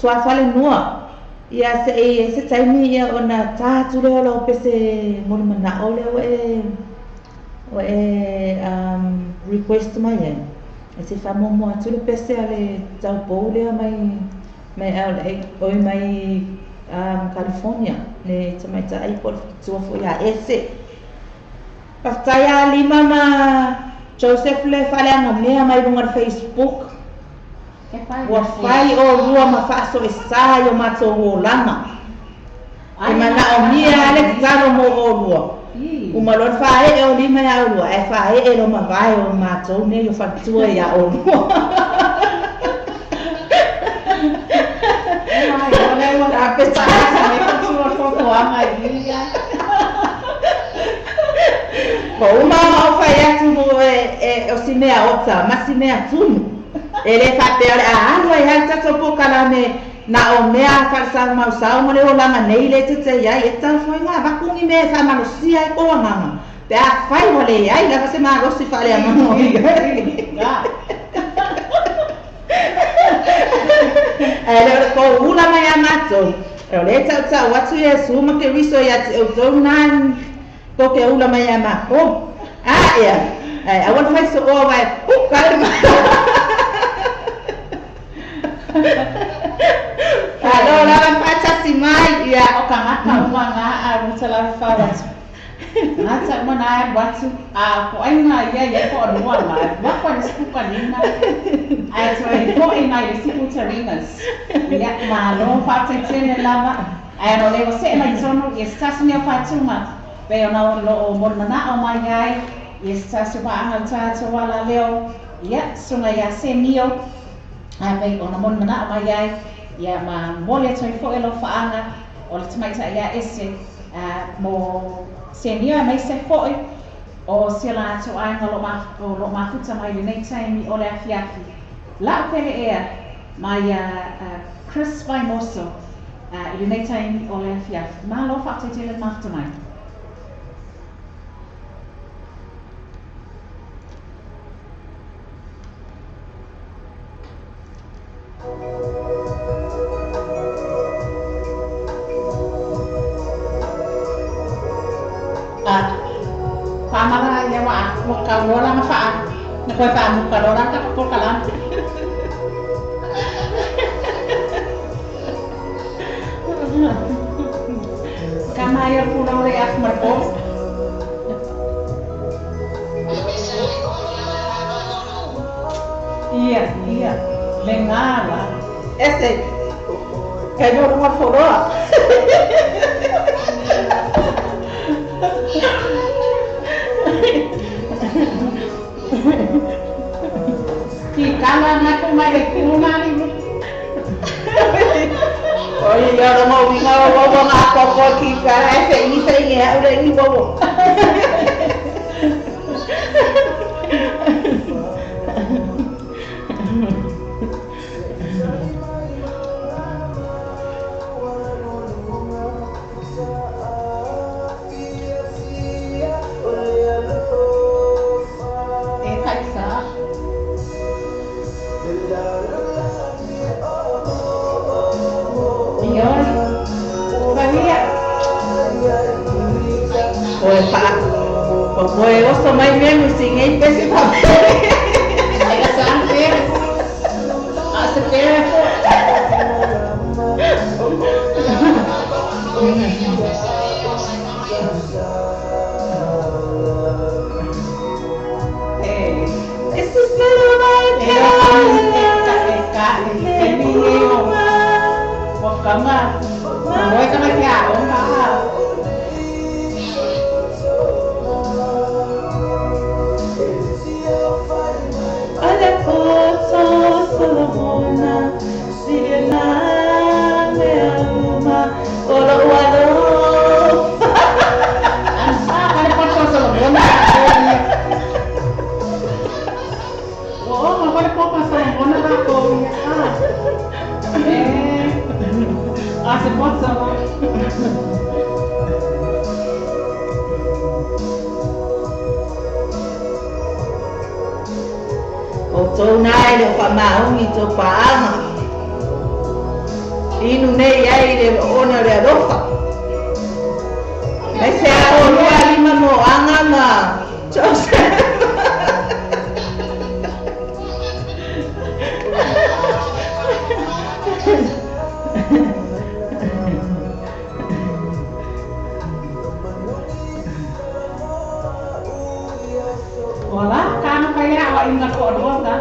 Tua fale noa Ia se taimi ia ona tātu leo lau pese mori mana o leo request mai e. E se whamomo atu le pese ale tau pou leo mai oi mai California. Le tamaita ai por tua fo ia ese. Pastai a lima ma Joseph le whaleanga mea mai runga Facebook. Ua whai o rua ma whaaso e sāi o mato o langa. E mana o mia ale tano mo o rua. Uma lor whae e o lima ia o rua. E whae e lo ma vai o mato ne o whatua ia o rua. A pesa me kutua koko ama i ia. Ko uma o whai atu mo o sinea ota, ma sinea tunu. Ele fate ale alwa ia tato po kana me na o mea farsa mau sao mo le o langa nei le te ia e tau foi nga vakungi me fa malusia e ko nga te a fai mo le ia la se ma rosi fa le mano ia ele ko una mai amato le tau watu e suma ke riso ia o donan ko ke una mai amako ia I want to face o vai kalma Alo la pacha si mai ia o kangata uma nga a mutala fawat. Ngata mana watu a ko ainga ia ko no nga. Wa ko ni skupa nina. Ai so e ko ina le sipu tarinas. Ia ma no fata tene lava. Ai no le se na sono e stasne fatuma. Pe ona lo mo na o mai ai. E stasu ba anga tata wala leo. Ia sunga ia se mio. Ai pe ona mo na o mai ai. Ia ma mole toi fo elo faanga o le tamaita ia ese mo se nia mai se foi o se la to anga lo ma futa mai le nei taimi o le afiafi la pele ea mai Chris Vaimoso le nei taimi o le afiafi ma lo fa te le mafta mai Pamara ya wa muka rola mafa na ko pa muka rola ka ko kala kama ya puno le ak marpo iya lengala ese que yo no foro Kala na ko mai kuma ni. Oye, yo no mo vi na bobo na ko ki para ese ni se ni ure ni bobo. Pues oso mai mesmo sin aí pese pa. Ela sabe. A se pera esse espero vai o tō nai le wha maungi tō paama. inu nei ai le ona le alofa. Mai se a o lua lima mo anga ma Joseph. Wala, kano kaya ako ingat ko doon ka?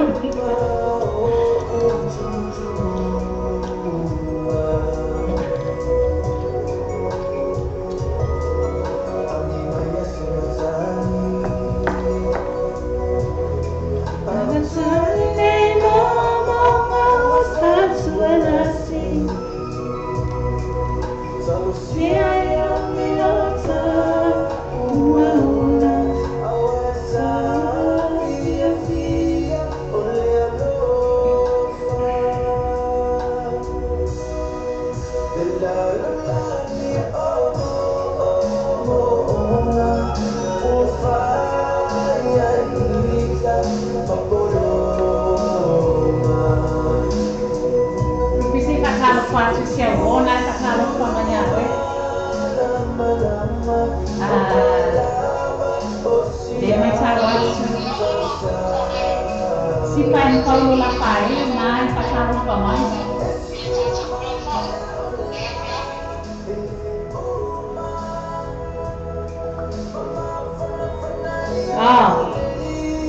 Si Pan Paulo Lafay na pasarong pa man.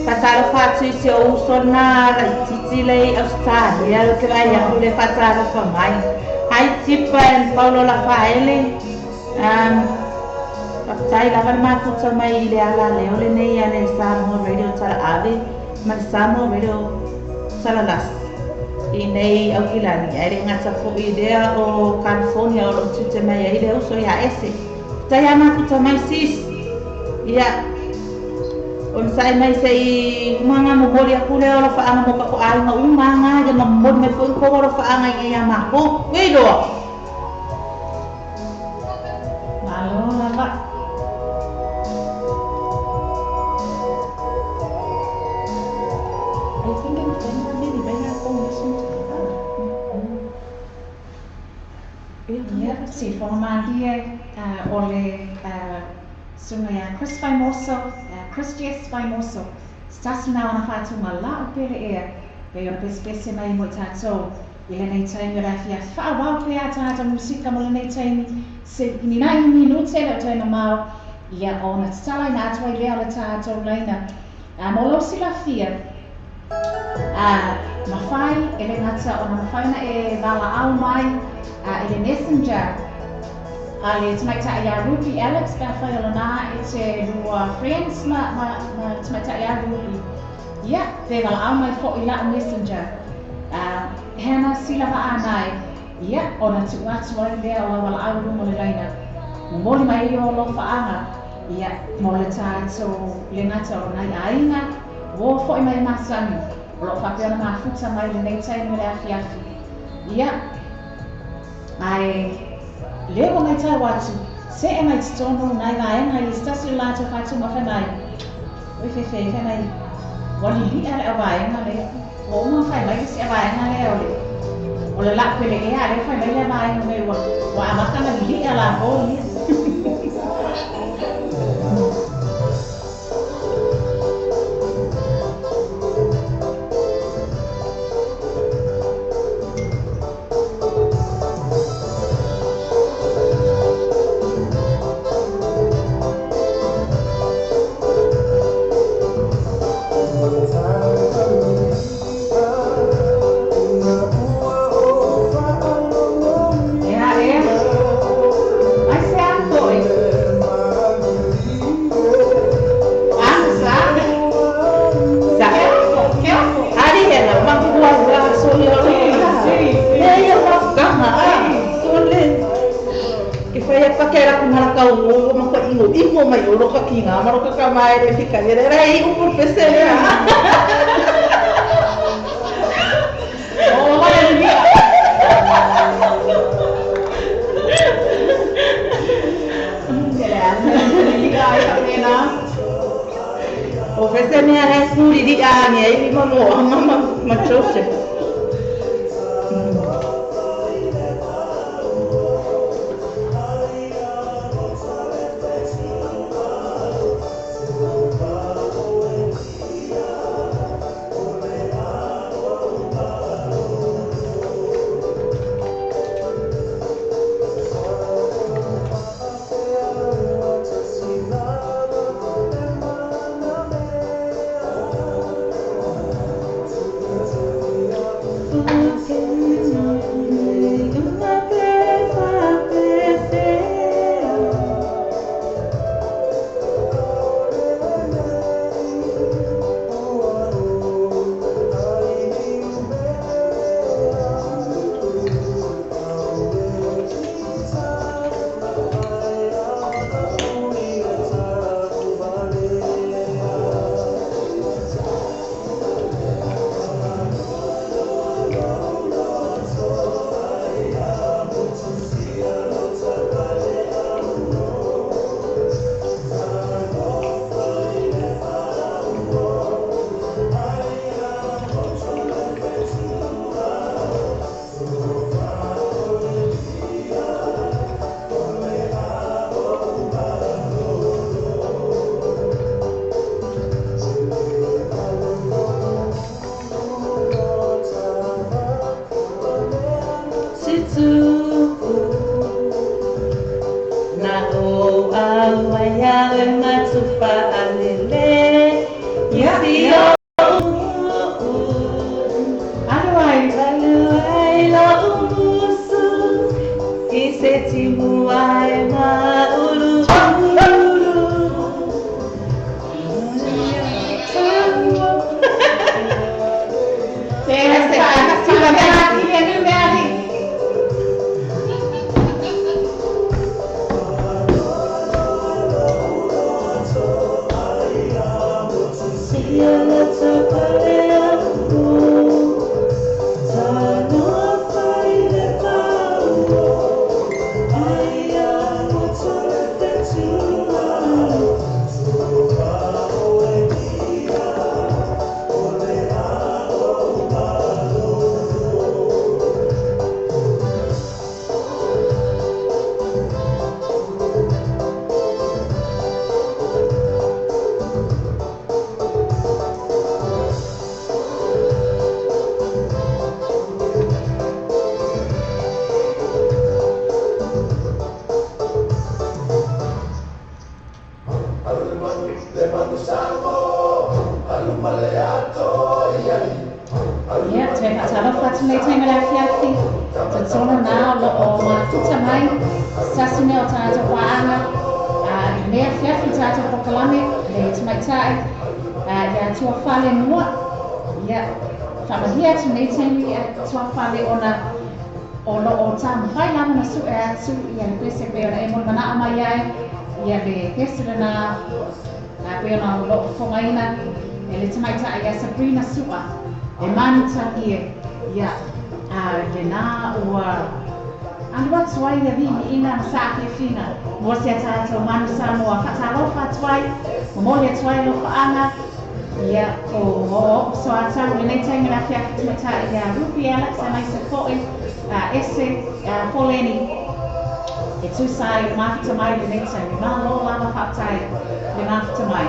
Pasara fatu si o sona la titile Australia le kaya le pasara pa mai. Hai si Pan Paulo Lafay le Sai la varma tutto mai le ala le ole nei ane Samo radio tara ave ma Samo radio tara las I nei au kilani ai ngata fo idea o California o tutte mai ai le so ya ese tai ama tutto mai sis ya on sai mai sei manga mo mori aku le o fa anga mo ka ko ai nga umanga ya mo me ko ko fa anga ya ma ko wedo Malo lava. Si formandia ole sunga Chris Faimoso, Chris Jess Faimoso. Stas na ona fatunga la pere e pe ona pespese mai mo tato ile nei taimi la fia fa wa pe ata musika mo nei taimi se ni 9 minute la taimi mau ia ona tsala na atwa ile ala tato laina mo lo si la fia mafai ele ngata ona mafai na e vala au mai ele messenger ale tamaita ya Ruby Alex ka fa na ite dua friends ma tamaita ya Ruby ya te vala au mai fo ila messenger hana sila va anai ya ona tu atu ile vala au mo le laina mo le mai o lo fa ana ya mo le tato le ngata ona ainga wo fo mai masani lo fa pe na mafuta mai le nei taimi le afiafi ya ai leo mai tai watu se e mai tono nai vai ngai stasi la to fatu ma fanai oi fe nai wali li ala vai ngai o ma fai mai se vai ngai ole ole la pele e ale fai mai le vai ngai wa ma kana li ala ho ni Imo mai uro ka kinga maro ka kamai le fika le rai upur pesele oh mai ni o pesele ara suri di ani ai mo mama ma chose sufa alele. Isi o aluai la umusu. Ise timu ai ma ulu ulu. Sabrina Sua, Emanta here, Dena or and what's why the baby in a sack fina was yet at a man Samoa Fatalofa twice, Momoya twine of Anna, so I tell me anytime I have to attack Ruby Alex and I support it, Essay, Poleni. It's two sides, market to my next time, you know, no lava hot time, then after my.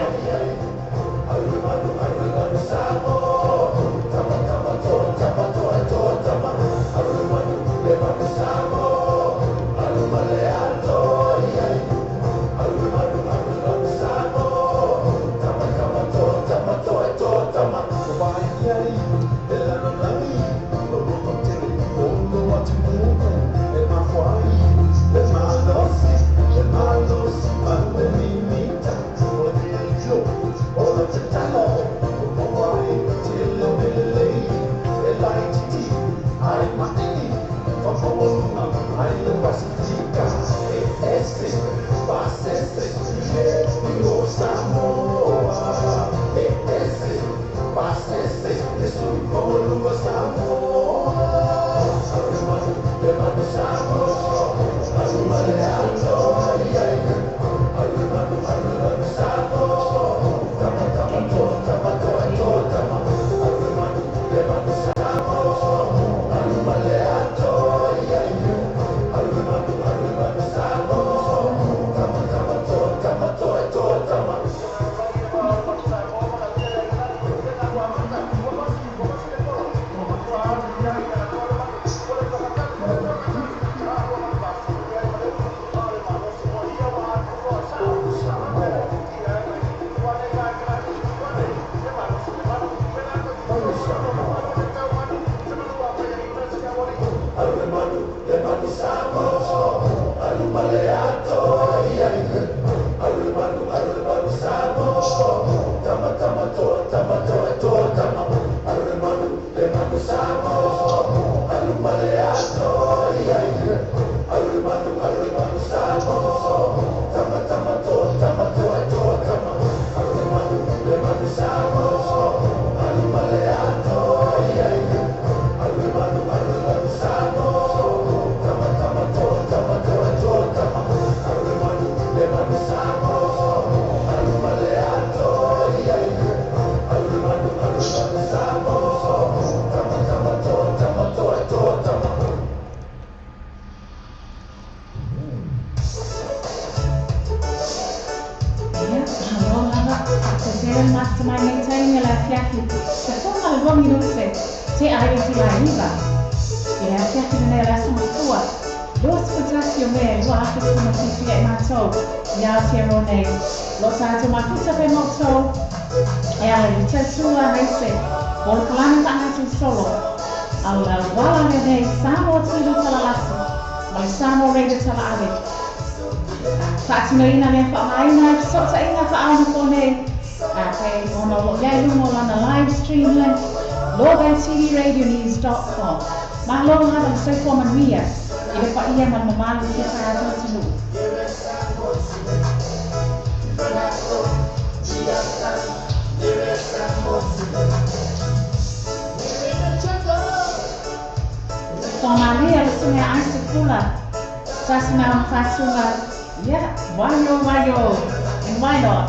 ia te ro nei. Lo sa te makita pe moto, e ala i te sua reise, o le kalani tanga tu solo, ala wala re nei, samo tili tala lasi, mai samo reide tala ave. Whaatino ina mea whaamaina, sota ina whaama ko nei, kei ono lo iai lungo lana live stream link, lovetvradio.news.com. Mahalo hana le soifo manuia, i le whaia man mamalu ki tātou tinu. Whamalea le sunga aise kula, sasina on whasunga, wayo, and why not?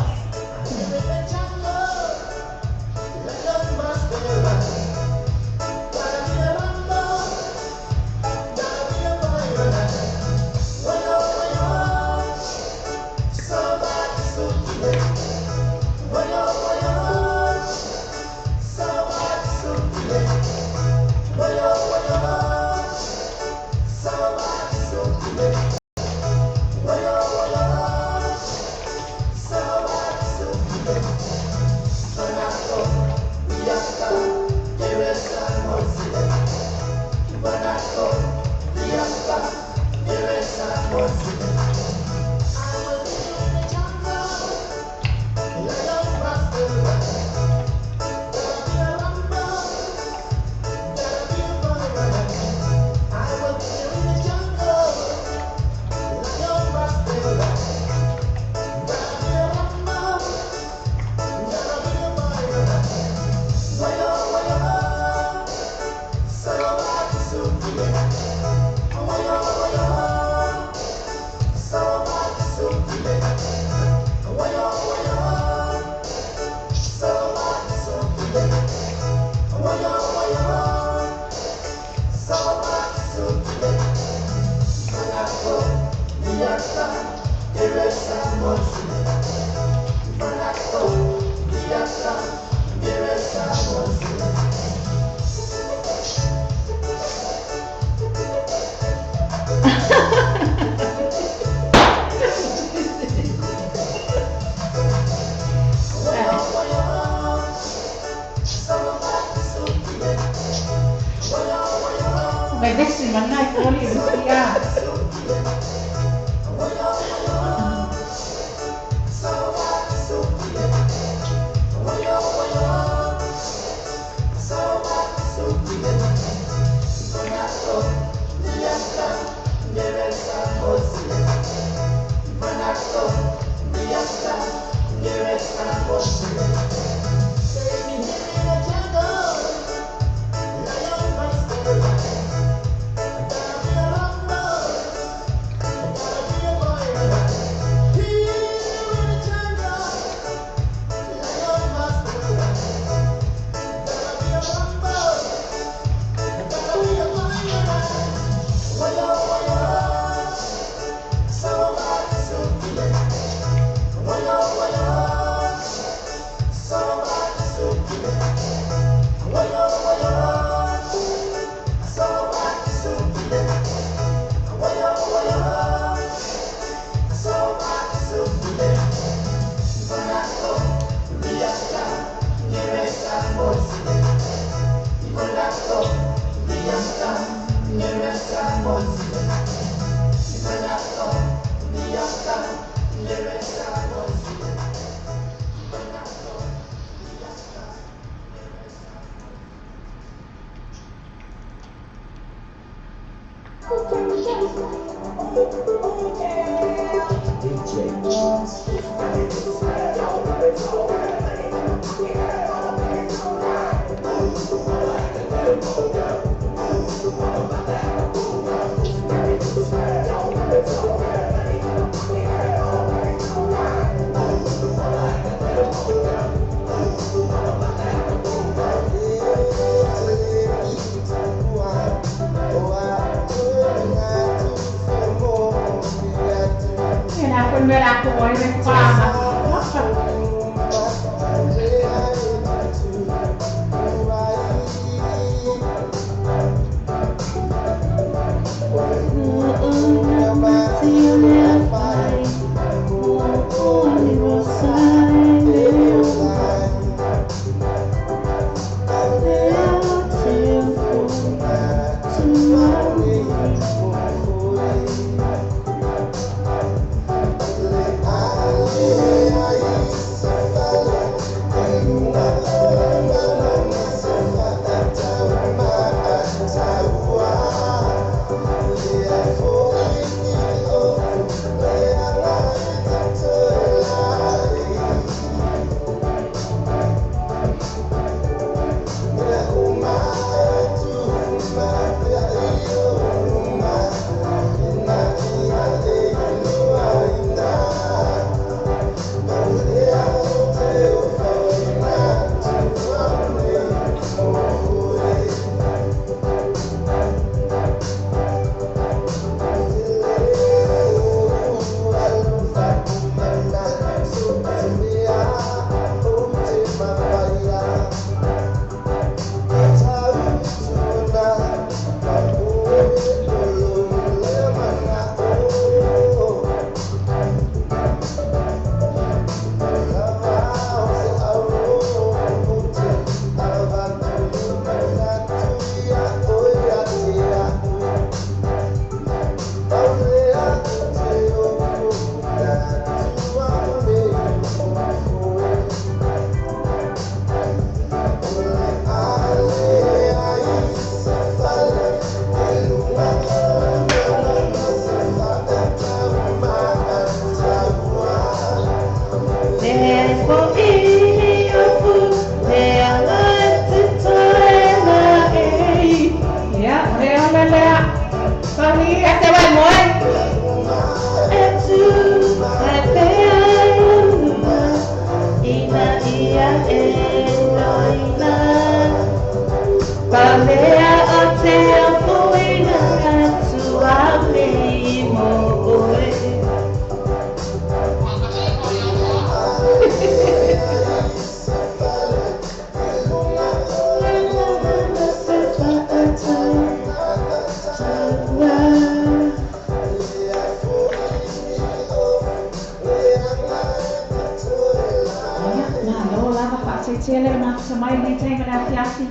Nā loa lava whaateitere le māwhisa mai nei teinga rā whiawhi.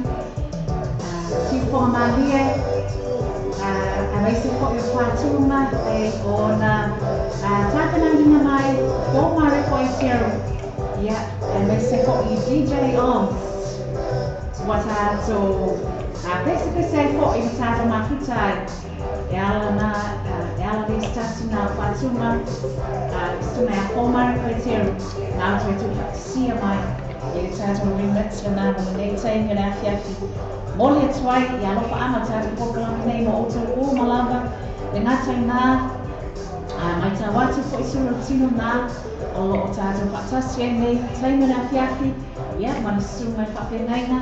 Tiwhonga mālia a reise ko i whātunga e o na tāpenanginga mai o mare ko i tero. Ia, e reise ko i DJ Oms. Wata pese ko i tāta mafutai. E ala reise tātuna whātunga. Stuna e o mare ko i tero. Nā tui tu sia mai. E tāta remix le nā nei teinga rā whiawhi. Mole tuai i alofa ana tātou pokalama nei mo outou o malava le ngatai nā mai tā watu po i sura tino nā o lo o tātou whaatasi e nei taima rā whiawhi ia mana sunga i whawhenaina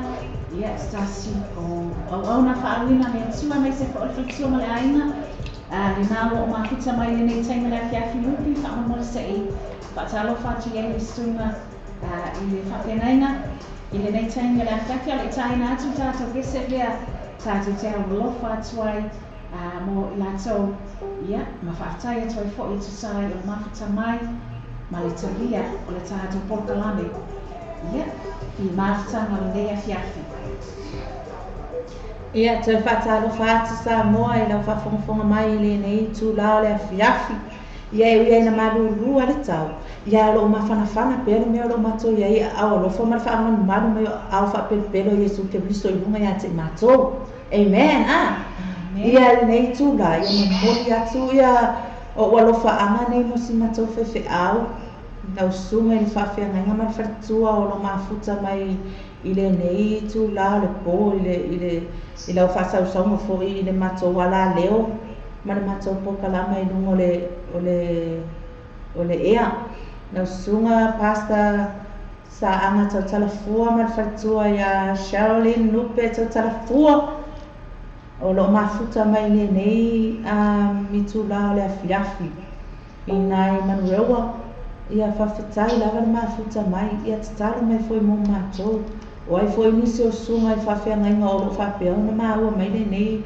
ia stasi o auna whaawina me atua mai se whaolefatua ma le aina le nā lo o makuta mai le nei taima rā whiawhi lupi whaama mole se i whaatalofa atu i sunga i le whawhenaina I le nei tainga rā whiawhi ale taina atu tātou kese rea tātou te au lofa atuai mo I lātou ia ma whaatai atuai fo I tusai o mawhata mai ma le talia o le tātou polkalame ia I mawhatanga le nei a whiawhi. Ia te whaatalo whaata sa moa I lau whawhonga mai I le nei tū lao le a whiawhi Ia e uia ina maruru ale tau. Ia lo mawhanawhana pēro mea lo mato ia I au alofa ma whaamanu maru mea au whapelo Jesu te bliso I runga ia te mato. Amen, Ia nei tū la, ia me mori atu ia o alofa anga nei mo si mato whewhe au. Nau sunga I whawhea ngainga ma whatua o lo mafuta mai I le nei tū la le po I lau whasau saunga fo I le mato wala leo. Ma le matou pokalama I lunga o le ea. Nau sunga pasta sa anga tau talafua ma le whatua ia Sherilyn Nupe tau talafua. O lo mafuta mai le nei mitu la o le awhiawhi. I nai Manurewa ia whawhetai lava le mafuta mai ia tatalo mai foi mo matou. O ai foi nisi o sunga I whawhea ngainga o lo whapea na maua mai le nei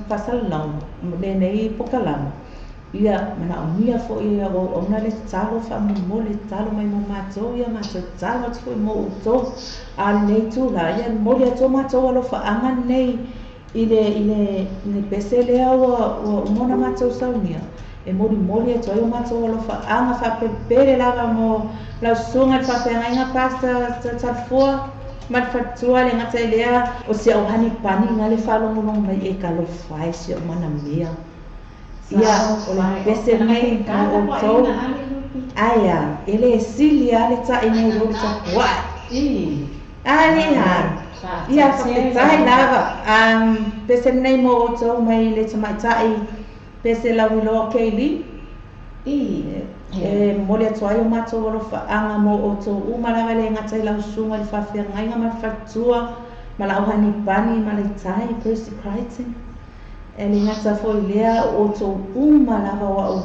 pasalau le nei pokalama ia mana unia fo ia o ona le talo fa mo le talo mai mo matou ia matou talo fo mo to al nei tu la ia mo le to matou lo fa anga nei ile pese le o mona matou saunia e mori to o matou lo fa anga fa pepere lava mo la sunga fa penga inga pasta tafua ma fatua le ngata lea o se au hani pani nga le whalongolong mai e ka lo fai se o mana mea ia o le pese mai o tau aia ele sili ale ta ina i rori ta kua ia whapetai lava pese nei mo o tau mai le tamaitai pese lau iloa keili mole atuai o matou o whaanga mo o tō umarawa le ngatai lau sunga I whawhia ngainga ma whatua ma lau hani pani ma le tai Percy Crichton e le ngata foi lea o tō umarawa o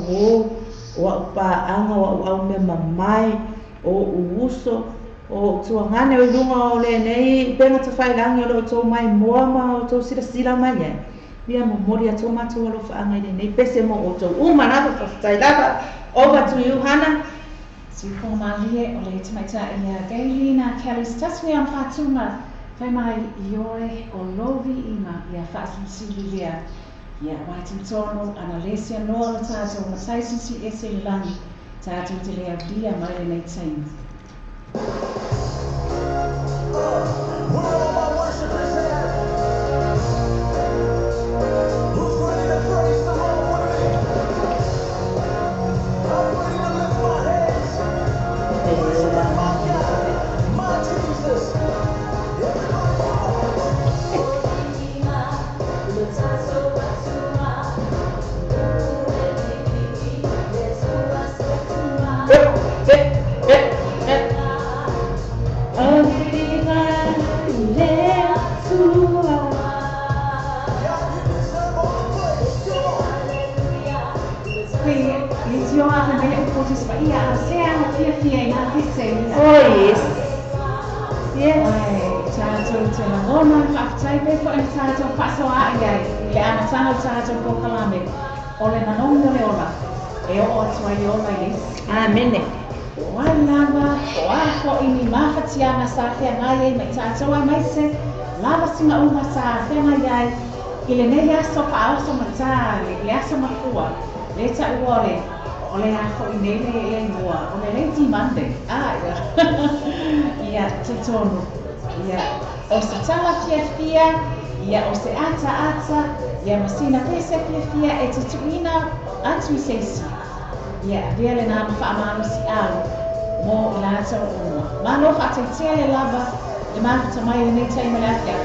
au pāanga o au me mamai o uso o tuangane o ilunga o le nei penga ta whailangi o tō mai moa ma o tō sila mai e Ia mo mori a tō matou o whaanga I nei pese mo o tō umarawa whawhitai lava Over to you, Hannah. Tiwhonga mālie o le tamaita I a Gailina Kelly's taswe am whātunga whai mai I oe o lovi ima I a whaasili lea Ia waitim tono ana lesia noa la tātou ma taisisi e se langi tātou te lea bia mai le nei taimi. Where all my worshipers at? Who's ready to praise the Lord with me? I'm ready to lift my hands. Worship my God, my Jesus. Everybody Oh yes. Yes. Tātou te langona whaktai pe ko e tātou whasoa ia I le ana tanga tātou pokalame o le nanonga le ola e o atua I ola yes. Amen. Wai lava, o a ko ini mawhatianga sa whea ngai e mai tātou ai mai se, lava singa unga sa whea ngai ai, i le nei aso pa aso matā, le aso makua, le ta uore, o le ako i nei le mua, o le Lady Monday, ia, ia te tonu, ia, o se tala fia, ia o se ata, ia masina pese fia e te tuina atu i seisi. Ia, vea le nā mawhaamano si au, mō i lātou uma. Mālo whāteitia le lava, le māwhata mai le nei teima le afia.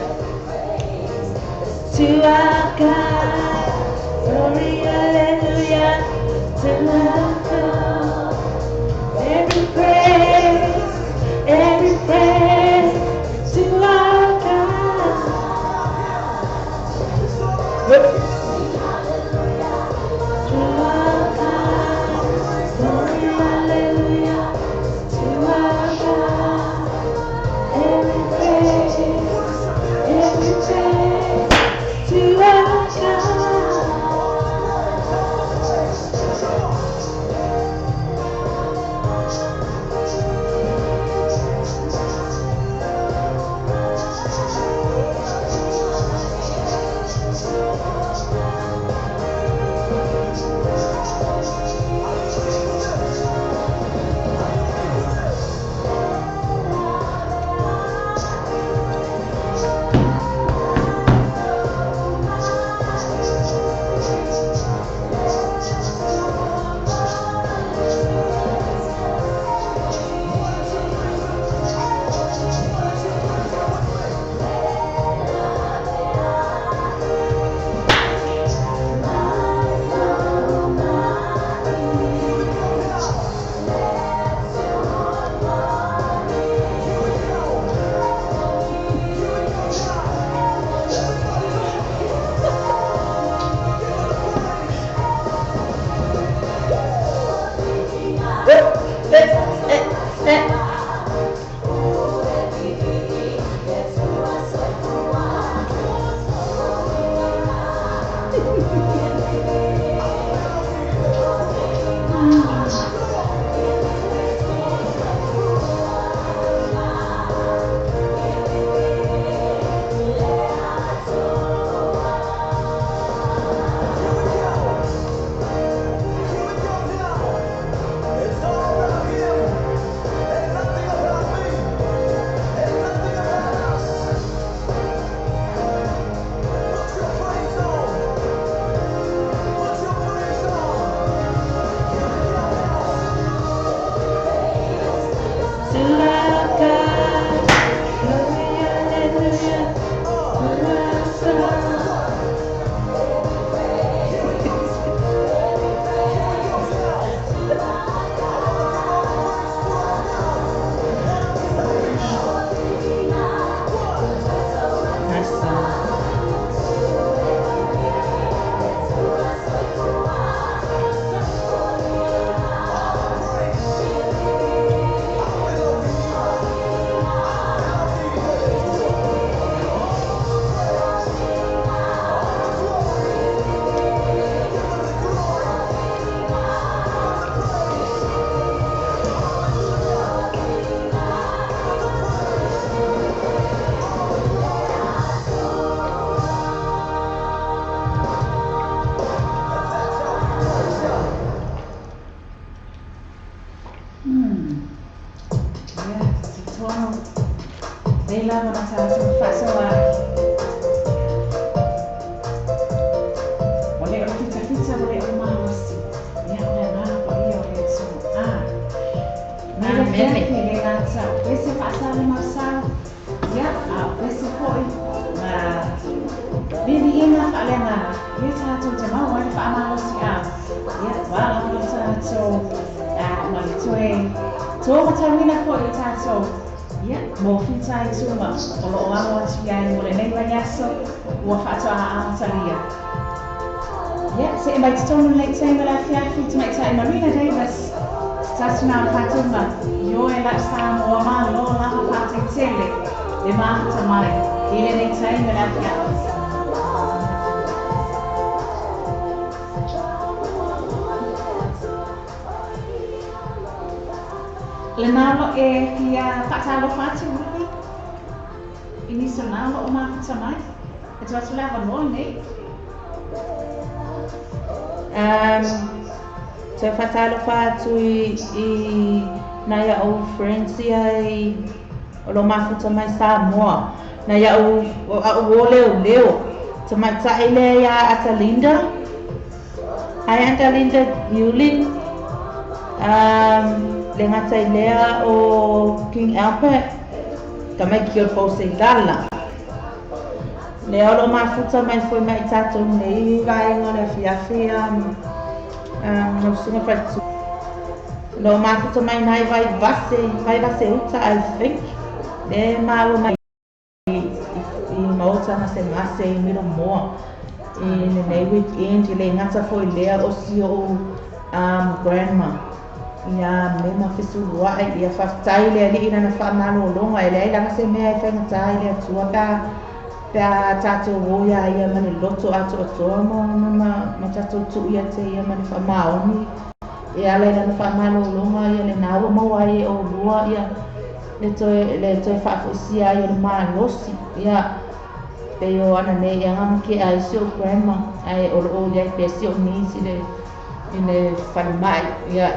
To our God, glory, hallelujah, to our God. Every praise to our God. To our God, glory, hallelujah, to our God. Every praise to our God. lava na tātou whasoa. O le o kita o le o mawasi. Ia o le ngāpa ia o le tū. Nai le whiake le ngāta o pese whaasale mausau. Ia a o pese hoi. Ma bini ina whaalena. Ia tātou te mau ai whaamawasi a. Ia wala o tātou. Ma le toe. Tō matawina ko i tātou. Ia, mō whita i tūma, o lo o amo atu iai mo le nei mai aso, ua whātua a amatalia. Ia, se e mai te tonu nei teima la whiawhi, te mai tai Marina Davis, tātu nā whātunga, i o e lau sāmo o mā lo laha pātai tele, e māhata mai, i le nei teima la whiawhi. Le nalo e kia whakatalo whātu uri. Ini so nalo o mākuta mai. E tu atu lawa noa nei. Te whatalo whātu I na ia o friends ia o lo mafuta mai Samoa. Na ia o leo. Te mai tae lea ia Atalinda. Hai Atalinda Yulin. Le ngata I lea o King Albert. Ta mai ki o pose lala. Lea o lo mafuta mai foi mai tatou nei vai ngone fiafi no sunga fatu. Lo mafuta mai nai vai vase uta I think. Le mau mai I mauta na se ngase I mira moa. I nei weekend le ngata foi lea o si o grandma. Ia mema fesulua ia whaftai lea li ina na whanalo longa e lea ilanga se mea I whaingatai lea tuaka pea tatou roia ia mani loto ato atoa ma tatou tu ia te ia mani whamaoni ia lea na whanalo longa ia le nawa maua ia o lua ia le toi whaafosia ia le maa losi ia pe o ana ne ia ngamke a isi o grandma ai o loo ia pe si o nisi le whanamai ia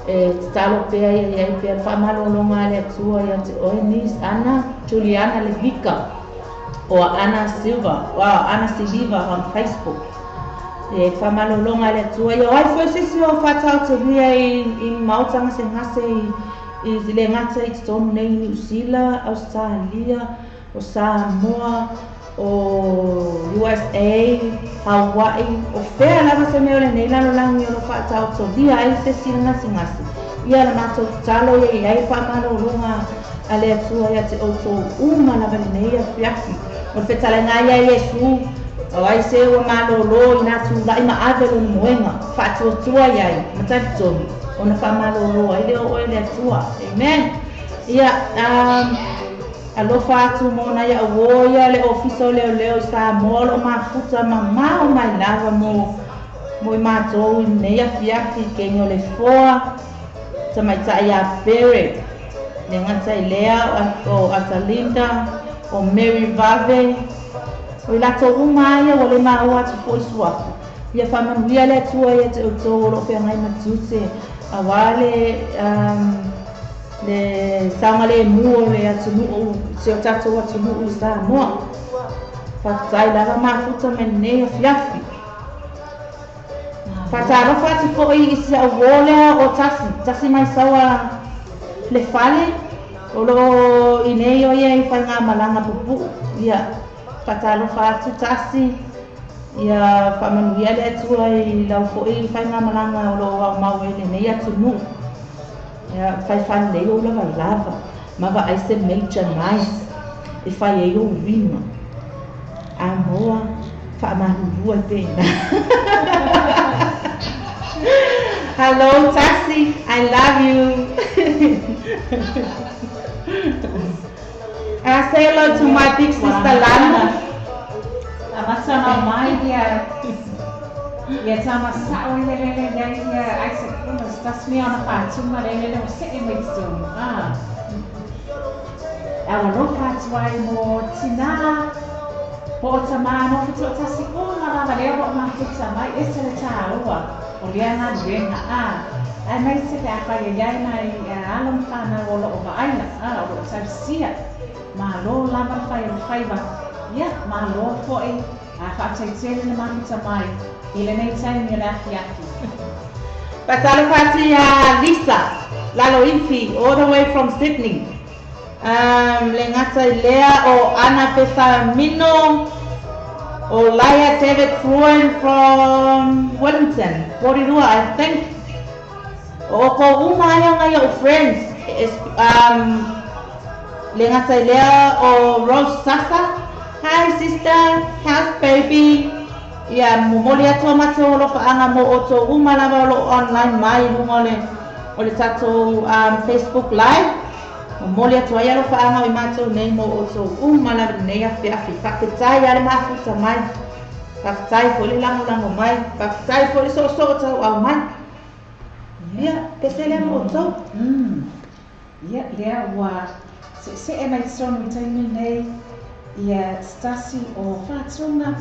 e talo pea ia pea whamalo longa le tua ia te oi nis Ana Juliana Levica o Ana Silva Ana Silva on Facebook e whamalo longa le tua ia ai foi sisi o whatau te ria I mautanga se ngase I le ngata I tonu nei New Zealand, Australia o Samoa o USA, Hawaii, o whea lava se meo le nei lalo langi o lo whaatau to lia ai se si ngasi. Ia la mato talo ia ai whamalo runga a le atua ia te auto uma lava le nei a whiaki. O le whetala ngā ia Yesu, o ai se ua malo lo I nā tu lai ma avelo ni moenga, whaatua tua iai, matari tonu, o na whamalo lo ai leo oe le atua. Amen. Ia, alofa atu mo na ia awoia le ofisa o leo Samoa lo mafuta mamao mai lava mo I mātou I nei a whiaki kengi o le foa tamaita ia Bere le ngata I lea o Atalinda o Mary Vave o I lato uma ia o le maua atu po isuaku ia whamanuia le atua ia te utou o lo pia ngai matute a wale le saunga le mua le atunuu se o tatou atunuu I Samoa whatai lava mafuta me nei a whiafi whatara whati po I isi a wolea o tasi mai sawa le whale o lo I nei o ia I whai ngā malanga pupu ia whatara whati tasi ia whamanuia le atua I lau po I whai ngā malanga o lo au mau e le nei atunuu ia fai fan lei o lava mava ai se major nice e fai e o vima a moa fa mahulua pena hello Tassi I love you and I say hello to my big sister Lana Amasama mai dia ia tama sao I lele dai ia Isaac Kumas tas mi ona patuma lele o se e mexon awa no patwai mo tina po tama no fito tasi ko na na leo ma fita mai ese le taua o liana renga ai mai se ka pa ia mai alam kana o lo ba aina o lo tarsia ma lo la ba fai ba ia ma lo fo e a fa tele na ma fita mai Ile nei taimi la fiaki. Pasalo pati Lisa, Lalo Infi, all the way from Sydney. Le ngata lea o Ana Pesa Mino, o Laia David Fruin from Wellington, Porirua, I think. O ko umaya ngai o friends. Le ngata lea o Rose Sasa. Hi sister, how's baby? Ia momoli atua mato lo whaanga mo o tō umalawa lo online mai lunga o le tato Facebook live. Momoli atua ia lo whaanga o mato nei mo o tō umalawa nei a whiawhi. Whaketai ale mafuta mai. Whaketai fo le lango mai. Whaketai fo le so tau au mai. Ia, pese le mo o tō. Ia lea ua se mai sonu taimi nei ia stasi o whātunga.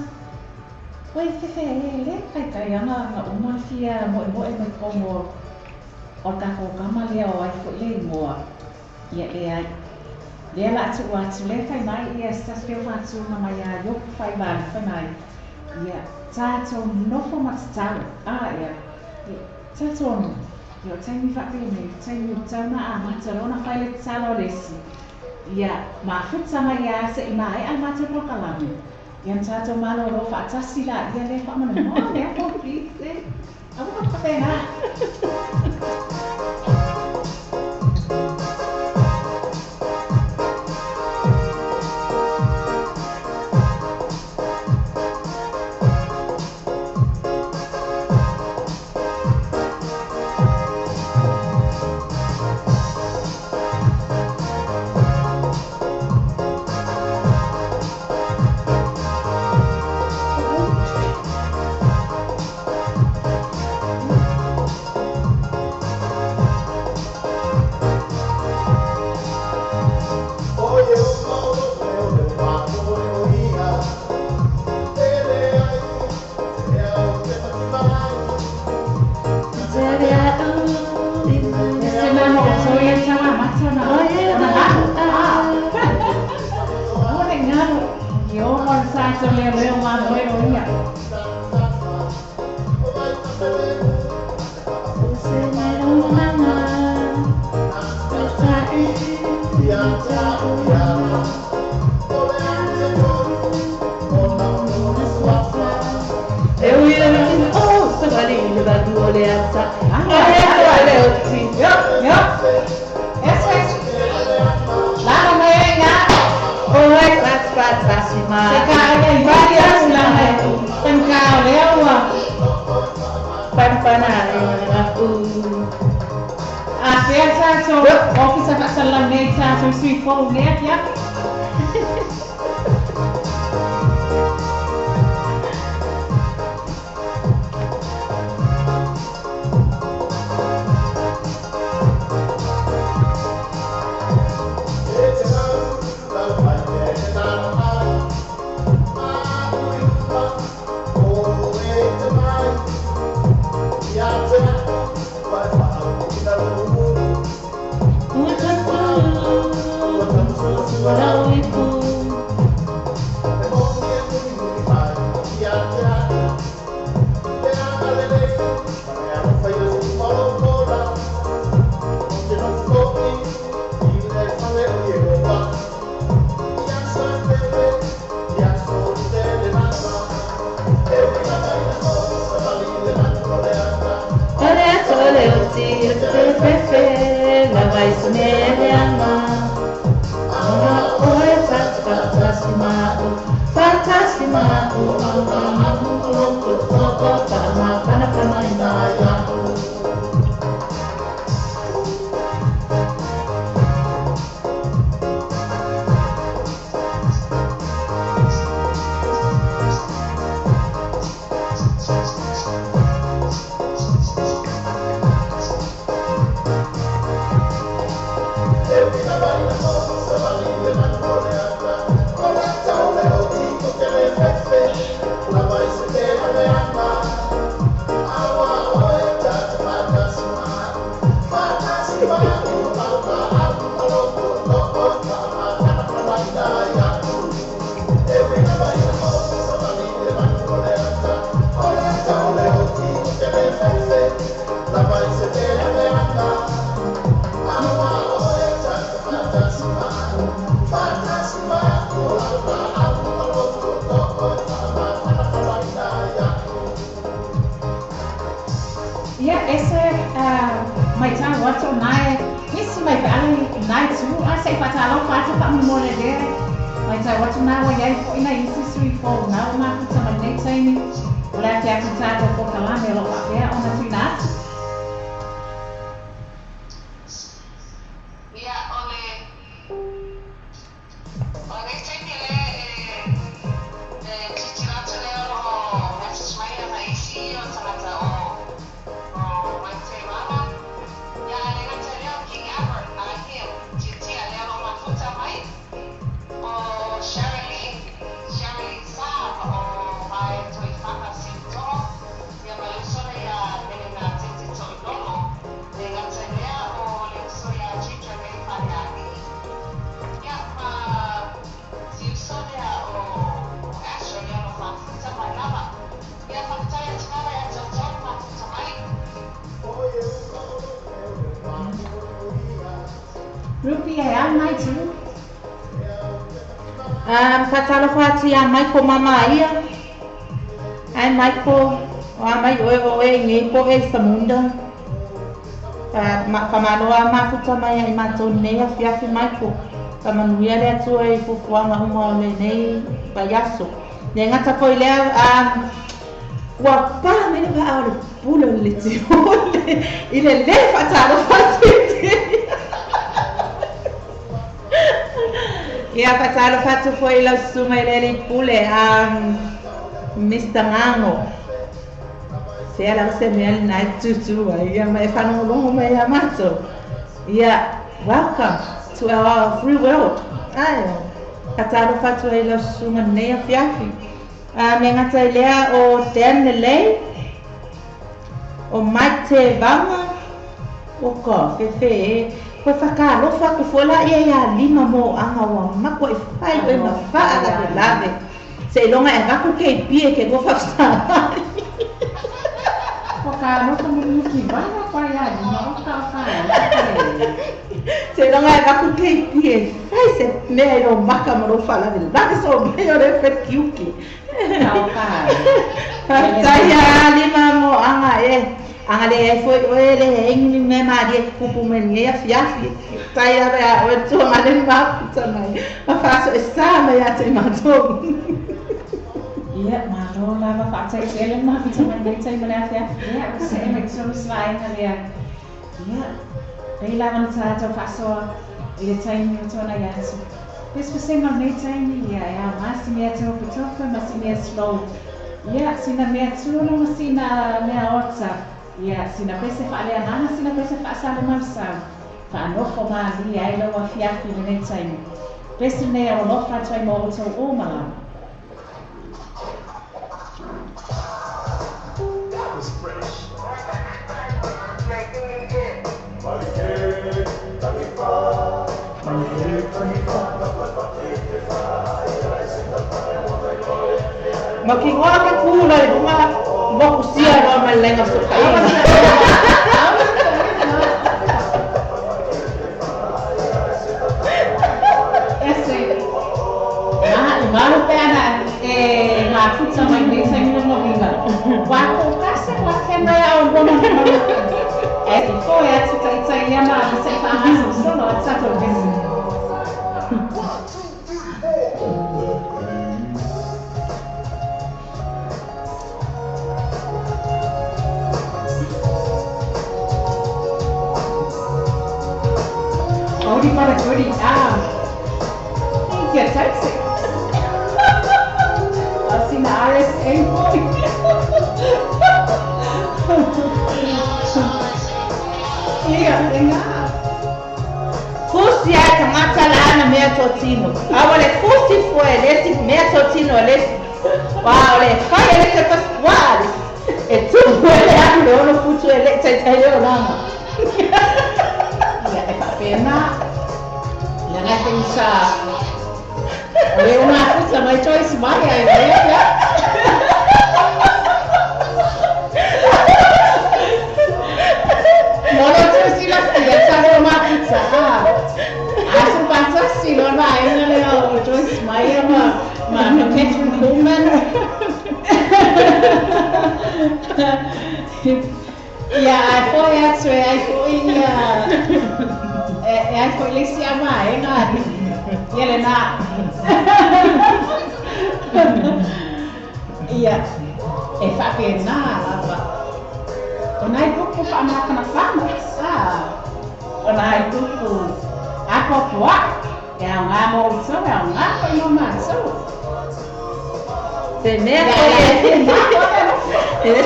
Wai whewhe e le kai ana nga umawhia mo mai kongo o tako kama lea o ai fo le moa. Ia lea la atu le kai mai ia stasi o whātunga mai a yoku whai mai. Ia tātou nofo matatau ia tātou Yo taimi whakene, taimi utauna a matarona whaile talo lesi. Ia mafuta mai a se i mai a mataro kalami. Ia tātou malo ro whaatasi la ia le whamana moa lea kopi. Awa whakapena. Yeah, I think I tell you, King Albert, I feel. Rupi e a mai tu. Patalo fati a mai ko mama ia. Ai mai ko mai o ngi ko e samunda. Kamanoa mafuta mai ai matou nei afiafi mai ko. Kamanuia le atu e fufuanga uma o le nei payaso. Ne ngata ko lea ua pa mene pa au le pula le te ole. Ile le patalo fati. Ia patalo fatu foi la suma ile pule Mr. Ngango. Saya lang sa mel na tutu ia mai fanu longo mai amato. Ia welcome to our free world. Ayo. Patalo fatu ile suma nei afiafi. Me ngata ilea o tene lei. O mai te vanga. O ko fefe ko whakalofa ko fola ia lima mo anga wa mako e whai o na wha ala ke lave. Se longa e ngako kei pie ke go whaksta. Whakalofa mo nuki wanga kwa ia lima o ka whai. Se longa e ngako kei pie whai se mea i ro maka mo ro wha lave. Lake so mea o re whekiuki. Tau whai. Whaktaia lima mo anga e. Anga le foi o ele engi me maria kupu me ngia fiafi tai ave o tu ale mafuta mai ma faso esa mai ate mato Ia malo la ma fa tai ele mafuta mai nei tai mai fiafi ia se me so slide na le ia ei la man sa to faso ile tai mi to na ia so pes se ma nei tai ni ia mas me to to mas me slow ia sina me tu no sina me otsa Ia, sina pese whaale anana, sina pese whaasale marasau. Whaanofo maa li ai lawa fiafi le nei taimi. Pese nei au nofa tuai mo o tau o mala. Makingoa ke kula i runga moku sia roa mai lenga sokaina. Ngalo pe ana ngā futa mai nei tai mo mo vinga. Wa ko kase wa kena ya o bono mo. E ki ko ya tai ya ma se fa ma so no sa to kesi. Ori para kuri que taxi. Assim na RSA boy. Ia, enga. Fusi ai kamata la ana mea totino. Awale fusi foi lesi mea totino lesi. Wow, le kai ele se pasquale. E tu ele ando no futu ele tai o nama. Ia, e pena. Ia na pensa. Ole una futa mai choice mai ai ya. Mono tu si la stia sa uma futa. Asu pansa si no vai na o choice mai ma no Catherine Coleman. Ya, ai foi lesi mai ngari. Ia na. Ia. E fa pena lava. Onai tuku pa maka na fama. Onai tuku. Ako poa. E a ngā mo so, e a ngā ko no ma so. Se mea ko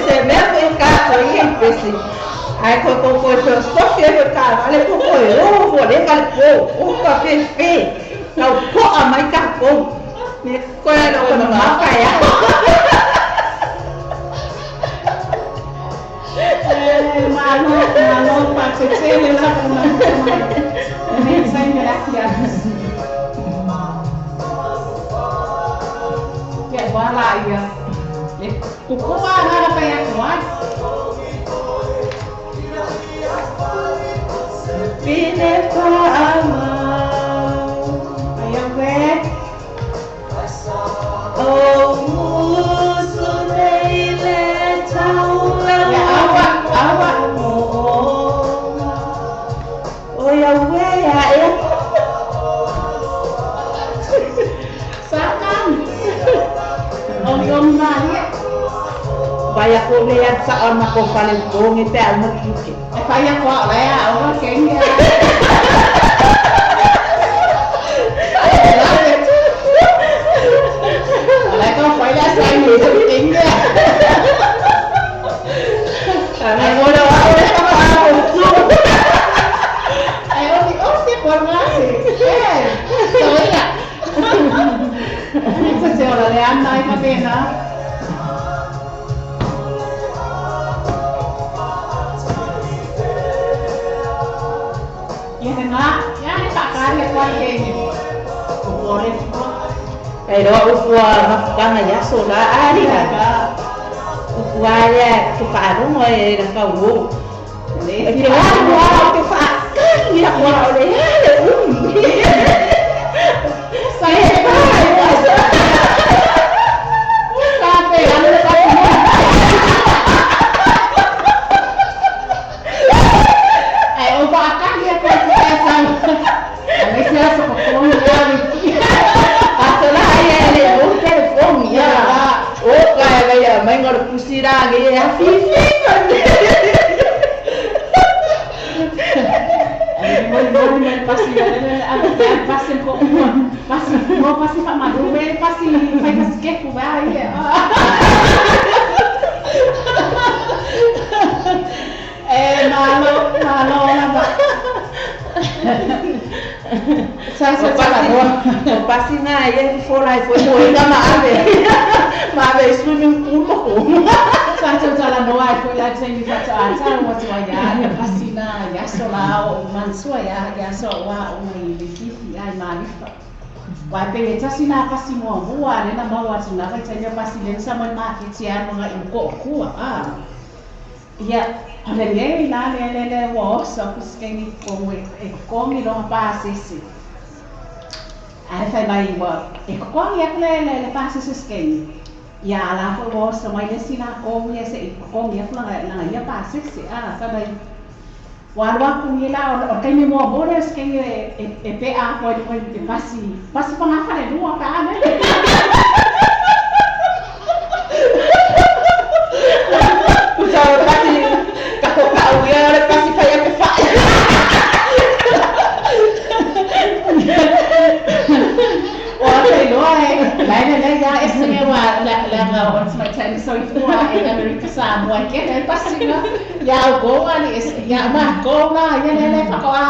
se mea ko i kato i pesi. Ai ko Sofia ko ka, ale ko o le kal ko ka fe. Kau ko a mai ka ko. Me ko no ko no maka ya. Malo pa se tele la ko na. Ne sai me la kia. Ya wala ia. Le ko ma na pa ya ko ai. Bine pa ama ya ue ya e. Sakan. Om nani. Vaya ko le ya sa on ko pale ko ngi te al mo ki. Kaya ko la ya o Kenya. Lại con phải là sai người thực tính nha. Ai ngồi đâu ai không bao chung. Ai ơi thì ốp tiếp quần ngay. Tới ạ. Thật sự là để ăn đây mà bên đó. Ya tengah, ya tak kali kuat ini. Boleh semua. Pero ukua makanga ya sola ari ka. Ukua ya tu pa no mo e ka u. Pero wa tu pa kan ya wa ole ya. Saya sampai anu tak ayo bakal dia kuasa. Ini saya sepuluh kali. Asola ya le o telefon ya. O ka ya mai ngor pusira ge ya fifi. Pasti Pak Madu pasti fai skate ku vai. Malo lah Pak. Saya pasti na ye fola foi moi da ma ave swimming pool ko. Saya jalan doa foi lá sem fazer acara waktu ya pasti na ya solao mansua ya so wa umai bififi ai marifa. Wai pe tasi na pasti mo bua na bawa tuna vai tanya pasti len sama market ya mga imko ku ya ale le wo so kuskeni ko mi lo pa sisi. Ai fai mai wa ko ya le pa sisi skeni. Ya la fo wo so mai le sina ko mi se ko mi fa na ya pa sisi fa mai Warwa kumila o kami mo bores kami pe a ko pasi pangapa le dua ka ane. Usah pasti kau ya pasti payah ke fa. Wah kai doai. Lai ya esme wa la on my time so tua in America sa mo ke pasti na ya go ani ya ma go na ya le fa ko a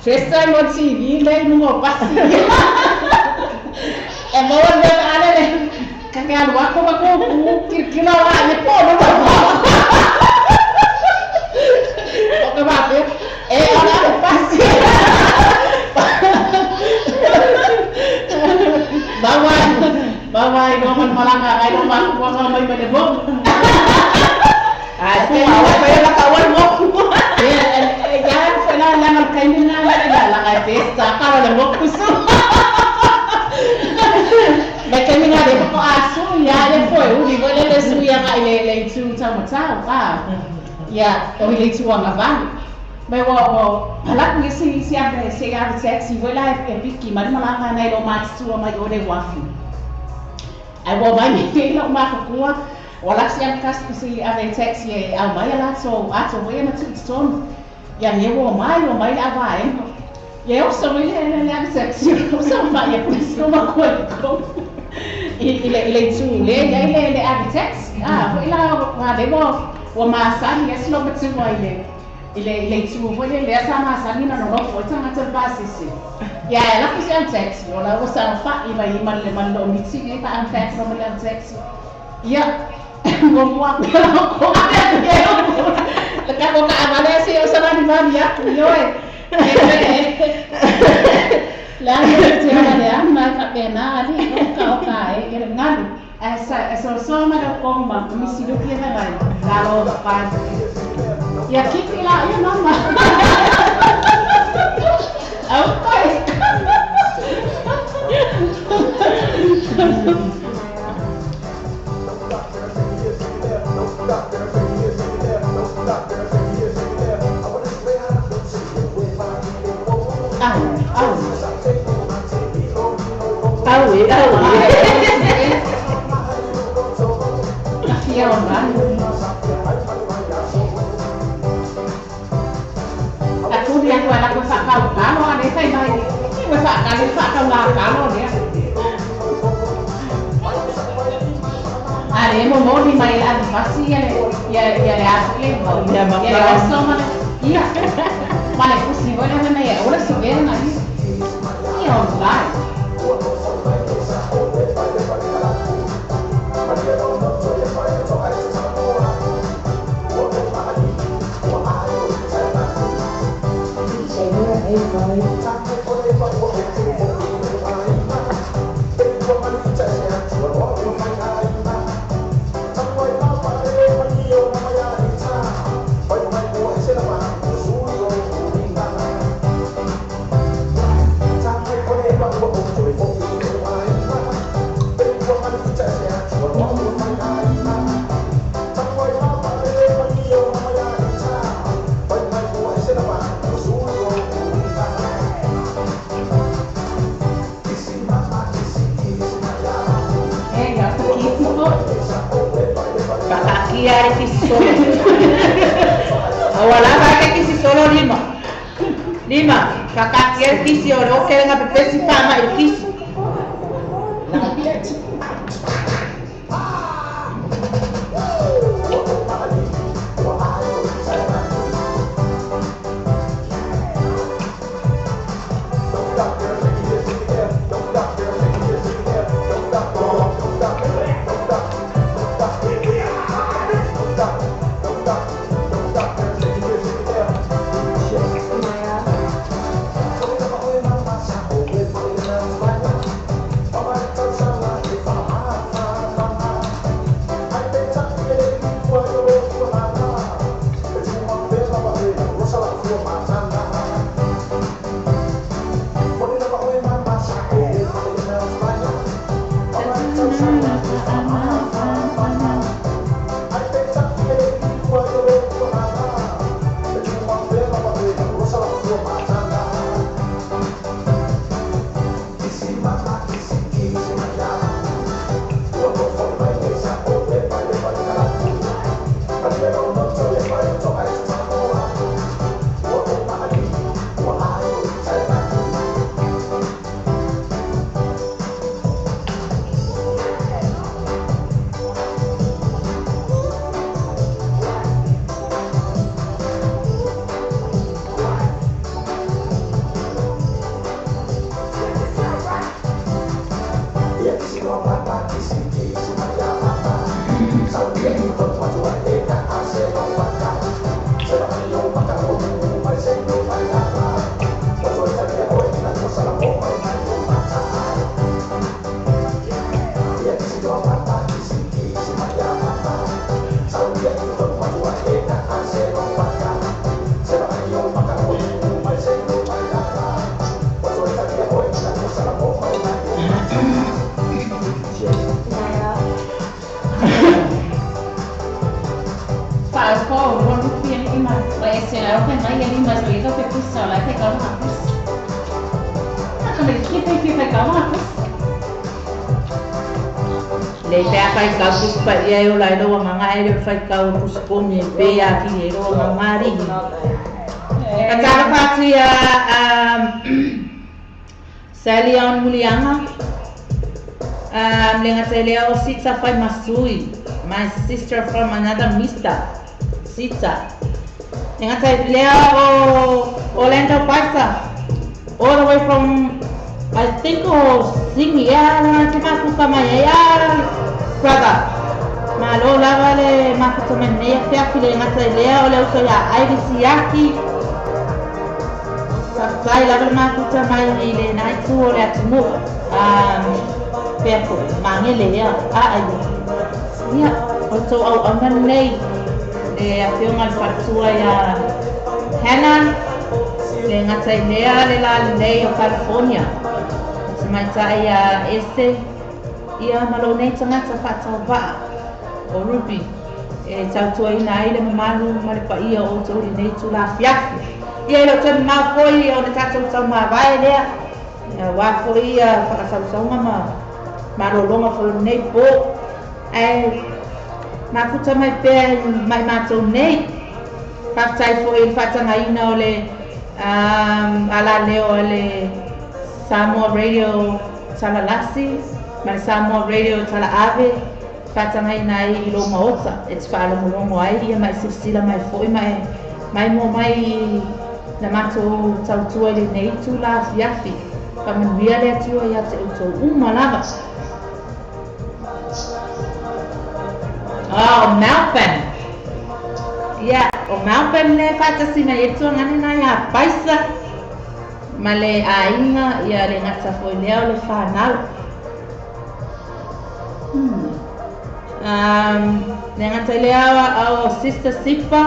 festa mo TV le mo pasti. E mo le ana le kaya wa ko kirkila wa le po no ba. O ba ke ona pasti. Bawai doman malanga ay doman ko may madebog. Aku awak payah nak kawan mo. Ya fela lang kay na la kay pesta para lang mo kuso. May kami nga de ko aso ya le foi uli ko le suya ka ile tu tama tao ya o ile tu ang avan. May wo halak ni siya sexy wala epiki malanga na ilo match tu may ore wafi. Ai wo mai ni lo ma ko wala siya kas si ave sexy au mai la so ato we na tu son ya ni wo mai avai ye o so ile sexy so mai ya so ma ko ile tu le ya ile ave sexy ila wa de wo ma san yes lo betu wa ile tu wo le sama san na no ko tanga te basisi ya la ku siya sexy wala wo sa fa iba imal lo mitsi ni pa ang sex no le sexy ya ngomong ko Lekas buka Malaysia usah di mana ya, yoy. Lalu jangan ya, maka pena ni kau kai ngali. Asa sama ada komba, misi dukia lagi. Kalau pas, ya kita lah ya mama. Apa? Stop, gonna say yes, there. No stop, gonna say yes, there. I wanna play how to see you with my people. Ia o nani. La kuri aku ala ko whakau ane kai mai. Iwa whakau ngā kalo rea. Are mo moni mai la fasi ia le asle mau ia aso mana. Ia. Mana kusi ora mana ia ora sobera na. Ia on vai. Ia e kisi solo. Awala vai kisi solo lima. Kakak ia kisi ora oke nga pepesi pama e kisi. Le te apai ka kuspa ia e ola e roa manga e le fai ka o kusponi e pe a ki e roa mangari. Ka tara pati a Sally on Mulianga. Le ngata lea o Sita fai masui. My sister from another mister. Sita. Le ngata lea o Orlando Paisa. All the way from I think Singi ya cuma suka maya ya brother. Malo lava le makuto mene ya kile ngata lea ole uso ya Iris yaki. Sakai lava makuto maya ile na itu ole atumu. Pepo mangele ya ayo. Ya oto au amane le afiong al fatua ya Hannah le ngata lea le la le o California. Mai tai a este ia malo nei tangata whatau waa o Ruby e tautua ina ai le mamalu mare pa ia o tori nei tu la fiafi Ia lo te mawhoi o le tātou tau mā vai lea. Wāwhoi whakasausaunga ma rolonga whoi nei pō. Mā puta mai pēr mai mātou nei. Whaktai whoi whatanga ina o le ala leo o le Samoa Radio Talalasi, ma le Samoa Radio Talaave. Whatanga ina I lo maota. It's whaalongo ai ia mai sila mai whoi mai mo mai na mātou tautua le nei tū la fiafi. Pamanuia le atua ia te utou umalava. O Melbourne. Ia, o Melbourne le whatasi mai e tua ngani nai a paisa. Ma le ainga ia le ngata foi leo le whanau. Le ngata leo au Sister Sipa.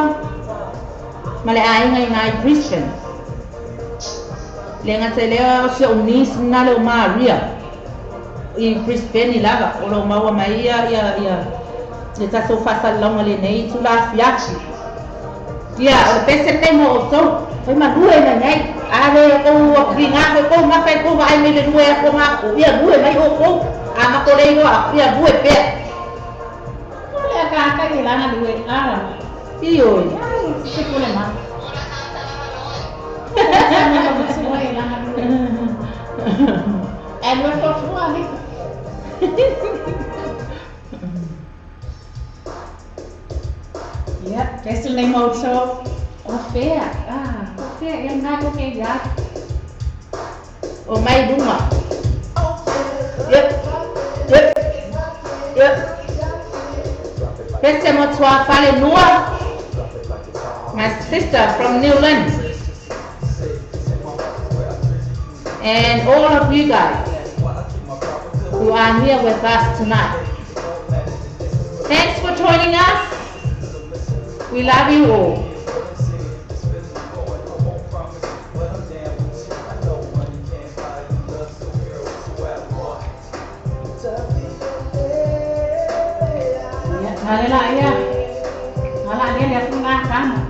Ma le ainga I ngai Brisbane. Le ngata leo se unis na le Maria I Brisbane I lava o lo maua mai ia le tato whasalonga le nei tu la fiachi. Ia, o le pese te mo o tau fai ma rue na ngai ale o ki ngā ko mawhai ko vai me le rue ko ngā ko ia rue mai o ko a mako le iwa ia rue pēr. Ole a kāka I lana rue ara. Ioi. Ai, se kule ma. And we're so funny. Yeah, there's the moto. O fair. O fair. Yang ngai ko kaya ya. O mai duma. Yep. Pese mo tua fale nua. My sister from Newland. And all of you guys who are here with us tonight. Thanks for joining us. We love you all. Hala ya. Hala dia lihat tengah kan.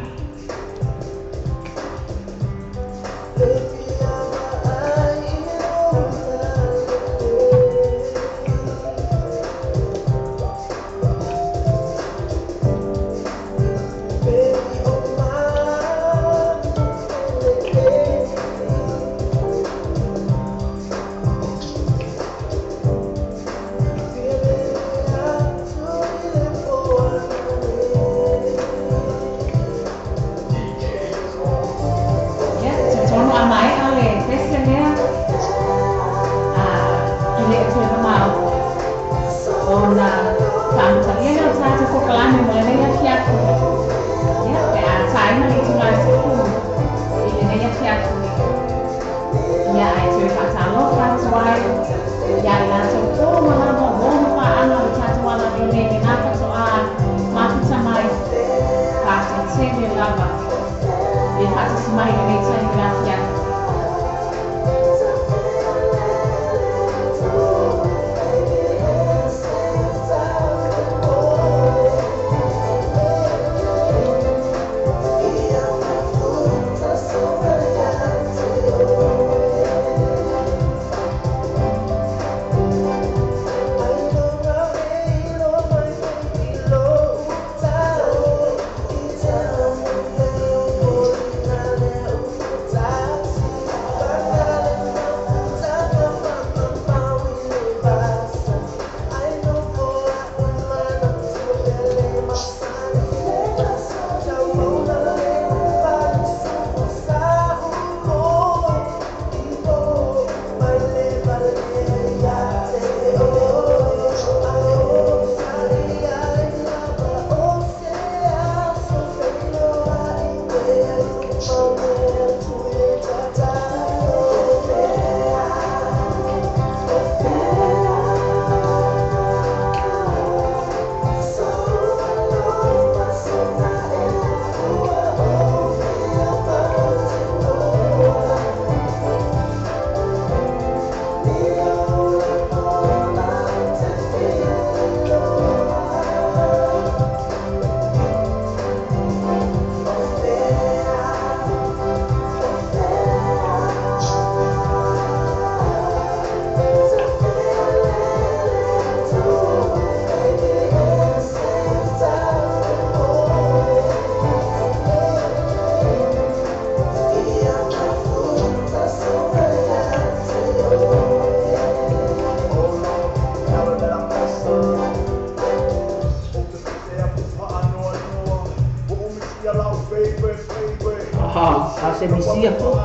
se misia ko.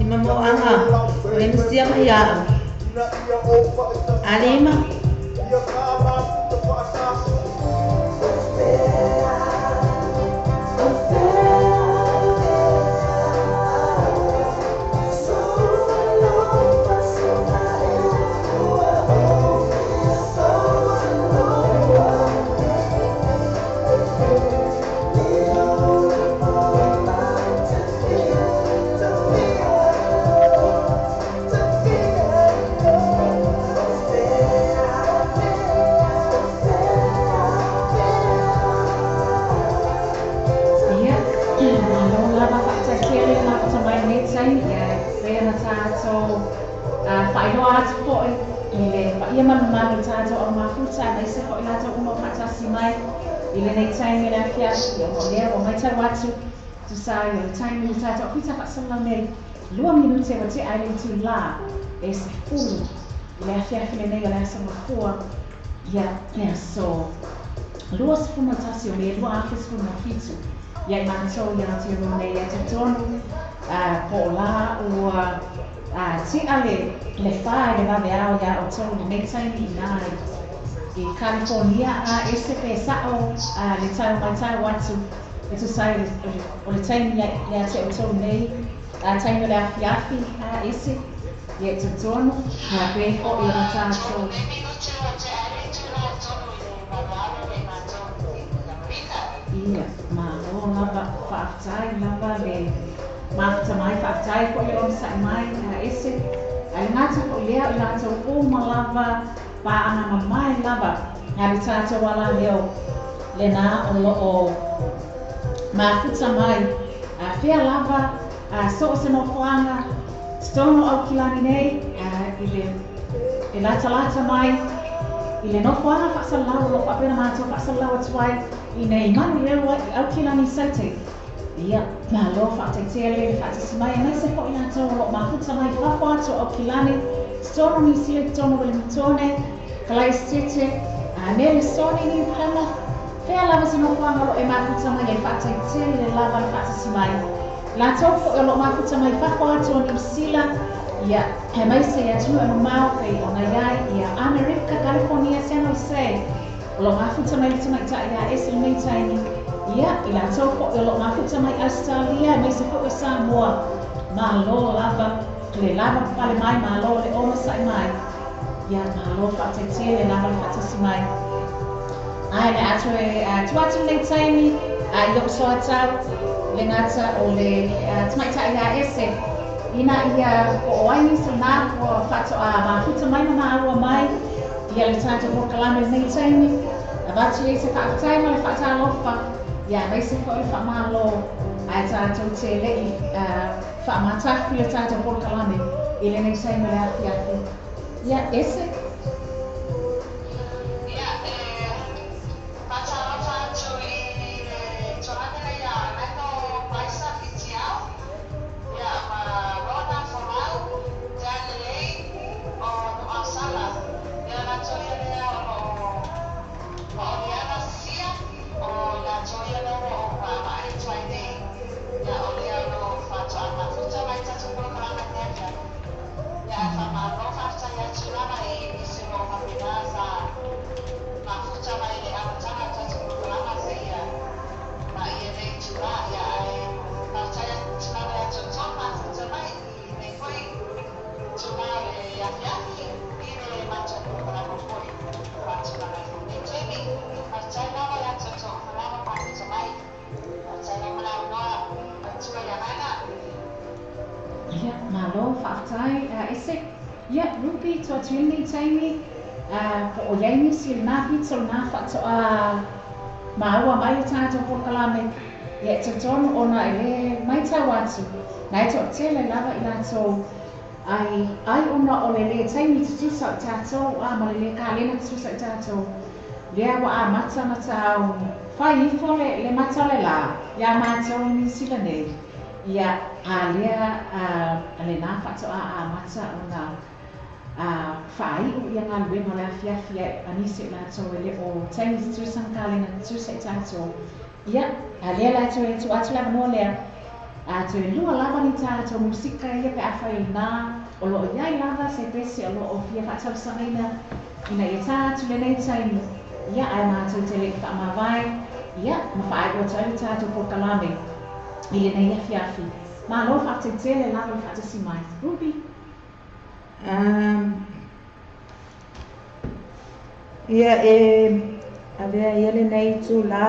Ima mo anga, o e misia mai a. Alima. Whairoa atu poe, i le ia manumanu tātou au mafuta, nei se poe lātou umo patasi mai, i le nei taimi le afiasi, o lea o mai tau atu, tu sa i le taimi le tātou pita whasala nei, 2 minute wa te aile tu la, e se fulu, i le afiafi le nei o le asa mafua, ia pia so, 2 sifuma tasi o le 2 afe sifuma fitu, ia i manatou ia ngati o nei e te tonu, po la ua, ti ale le whae le vave au ia o tau le nei taimi i nai. I California ese pe sao le tau mai tau atu e tu sai o le taimi ia te o tau nei taimi le afi afi ese ia te tonu ia pe o i o tātou. Ia, ma o lava whaatai lava le Mafta mai whaatai ko le omsa i mai ese. Ai ngata ko lea i lātou o malava pa ana mamai lava. Ngari tātou ala leo le nā o mafuta mai. Whia lava so o se no whaanga stono au kilani nei i lata mai i le no whaanga whaasalau lo whapena mātou whaasalau atuai i nei manu leo au kilani saute. Ia, nā lo whaataitea le whaatasi mai, nei se po i nā tau lo mafuta mai whako atu o kilani, stono ni sile tono wale mitone, kalai stete, ne le soni ni pana, whea lava se no whanga lo e mafuta mai e whaataitea le lava le whaatasi mai. La tau po e lo mafuta mai whako atu o ni sila, ia, he mai se atu anu mau pe o na iai, ia America, California, San Jose, lo mafuta mai le tamai ta ia ese nei taini, ia, i la tau po e lo mafuta mai Australia, mai se po e Samoa, ma lo lava, le lava pale mai, ma lo le oma sai mai, ia, ma lo whaataitea le lava le whaatasi mai. Ai, le atu e tuatu nei taimi, i o so atau, le ngata o le tamai ta ia ese, ina ia o oaini sa nā o whato a mafuta mai na aua mai, ia le tātou o kalame nei taimi, a vatu e se whaatai ma le whaata alofa, ia mai se ko le whamalo a tātou te lei whaamataku le tātou o kalame, i le nei taimi le afi afi. Ia ese. Ia, rupi to atuni taimi, po o yaini si nā pizza nā whato a maua mai le tātou po kalame. Ia te tono ona i le mai tau atu, nai to tele lava i lātou ai ona o le taimi tutusa i tātou, ma le kālena tutusa i tātou. Lea wa a mata na tau, whai ifo le mata le la, ia mātou ni sila nei. Ia a lea le nā whato a mata ona whai o ia ngā luenga le awhiawhi anise lātou e le o taimi te tūsanga ka lenga tūsa i tātou. Ia, a lea lātou e tu atu lava noa lea. Tu e lua lava ni tātou musika ia pe awhai nā o loo iai lava se pese o loo fia whātausanga ina e tātou le nei taimi. Ia, ai mātou te le whaamawai. Ia, ma whaai o tau tātou po kalame i le nei awhiawhi. Mā lo whātetele lava le whātasi mai. Ruby? Ia avea ia le nei tu la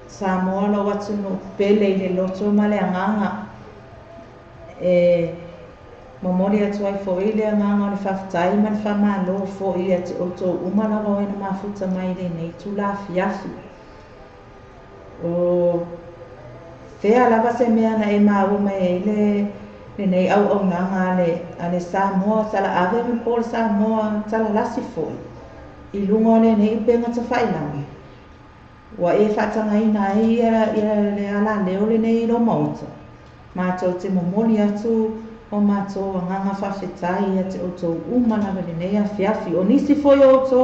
Samoa lo watu no pele i le loto ma le anganga momori atu ai fo i le anganga o le whawhtai ma le whamalo fo i ati o tō umalawa o ena mafuta mai le nei tu la fiafi o whea lava se mea na e maua mai le nei au nanga ale Samoa tala ave me po le Samoa tala lasi fo i lunga le nei penga ta whailangi wa e whatanga ina ia le ala leo le nei lo mauta mātou te momoli atu o mātou anganga whawhetai ate o tō umana le nei a whiawhi o nisi foi o tō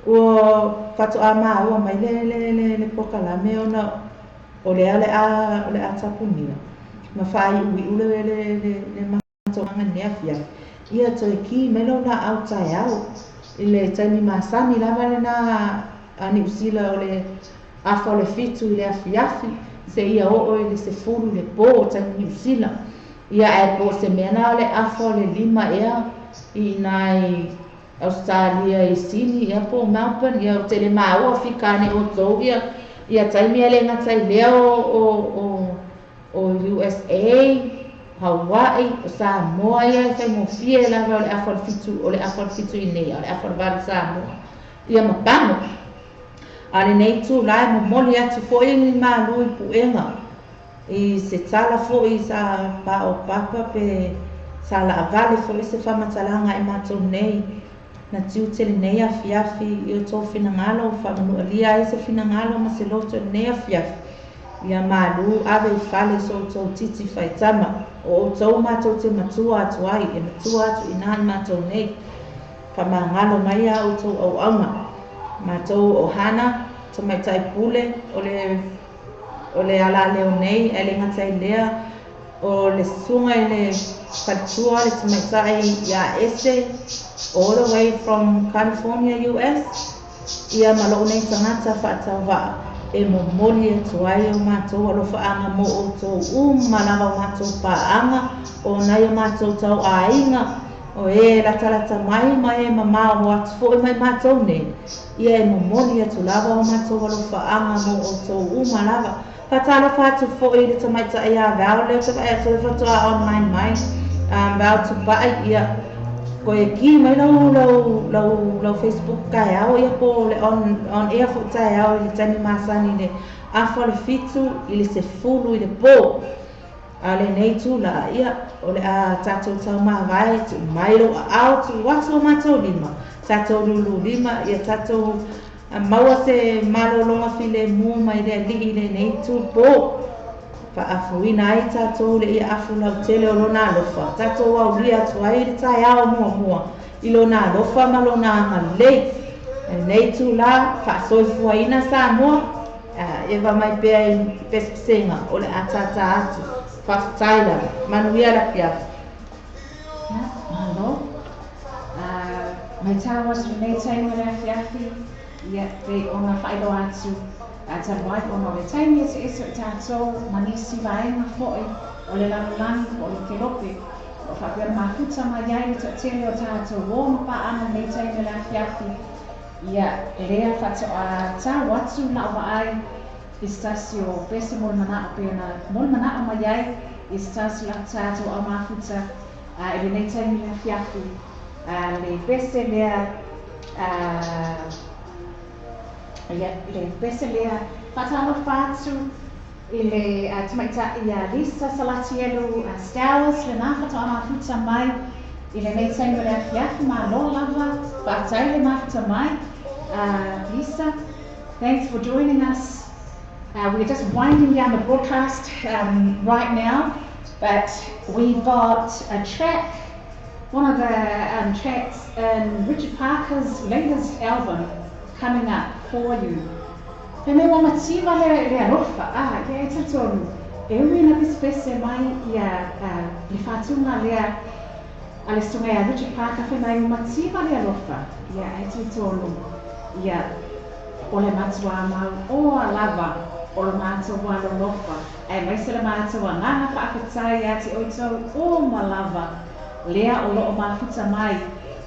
ua whatu a māua mai le pokalame ona o le a tapunia ma whai ui ule le mātou anga nea whiawhi ia tō e ki melo na au tai au i le taimi masani lava le na ani usila o le afa o le fitu i le awhiawhi se ia o le se furu le pō o taimi usila ia e po se mena o le afa o le 5 ea i nai Australia i Sini ia po Melbourne ia o te le māua whikane o tō ia taimi e le ngatai lea o USA Hawaii o Samoa ia e whai mofie lava o le afa o le fitu i nei o le afa o le vale Samoa ia mapango ale nei tu lai mo moli atu fo i ni malu i puenga i se tala fo i sa pa o papa pe sa la vale fo i se fama talanga e matou nei na tiu tele nei a fiafi i o tō finangalo fa manu alia e se finangalo ma se loto nei a fiafi ia malu ave i fale so tō titi faitama o tō matou te matua atu ai e matua atu i nani matou nei fa mangalo mai a o tō au aunga matou o hana to mai tai pule o le ala leo nei e le ngatai lea o le sunga i le patua le to mai tai ia ese all the way from California US ia malo nei tangata whaatau wa e momoli e tuai o matou alofa anga mo o tō malawa o matou paanga o nai o matou tau ainga o e la talata mai e mama o atu fo e mai matou nei ia e momoli atu lava o matou alofa anga mo o tō malawa patala fatu fo i le tamaita ia vau leo tama e tō fatua online mai vau tu bai ia ko e ki mai lau Facebook kai au ia po le on air fo tai au i le tani masani le afa le fitu i le se fulu i le po ale nei tu la ia o le a tatou tau mawai tu mai lo au tu watu o matou lima tatou lulu lima ia tatou maua se malolonga file mu mai le li le nei tu po pa afuina ai tatou le ia afu lau tele o lona alofa tatou au lia tu ai le tai au mua i lona alofa ma lona amalei nei tu la fa soifuaina Samoa e va mai pea i pespesenga o le atata atu whawhataila manuia la fiafi Malo. Mai tawa su nei taimi o le awhiawhi ia pe ona whaelo atu Taruai ona o le taimi e se ese o tātou manisi vaenga fo'i o le lalolani o le kelope o whapea mafuta mai ai le tele o tātou o mapaana nei taimi o le awhiawhi ia lea whata a tā watu na o ai i stasi o pese mol mana o pena mol mana o mai ai i stasi la tātou o mafuta e le nei taimi o le awhiawhi le pese lea ia le pese lea whatalo whātu i le tamaita ia Lisa Salatielu Stowers le nā whata mafuta mai i le nei taimi o le awhiawhi ma lo lava whātai le mafuta mai Lisa, thanks for joining us. We're just winding down the broadcast right now, but we've got a track one of the tracks in Richard Parker's latest album coming up for you. Pe me wa mativa le arofa, ia e tatonu. E ui na pespese mai ia le whatunga lea a le stunga ia Richard Parker whenai o mativa le arofa. Ia e tatonu. Ia o le matua mau o a lava o le matua lo lofa. E mai se le matua ngana whaaketai ia te oitau o ma lava. Lea o loo mafuta mai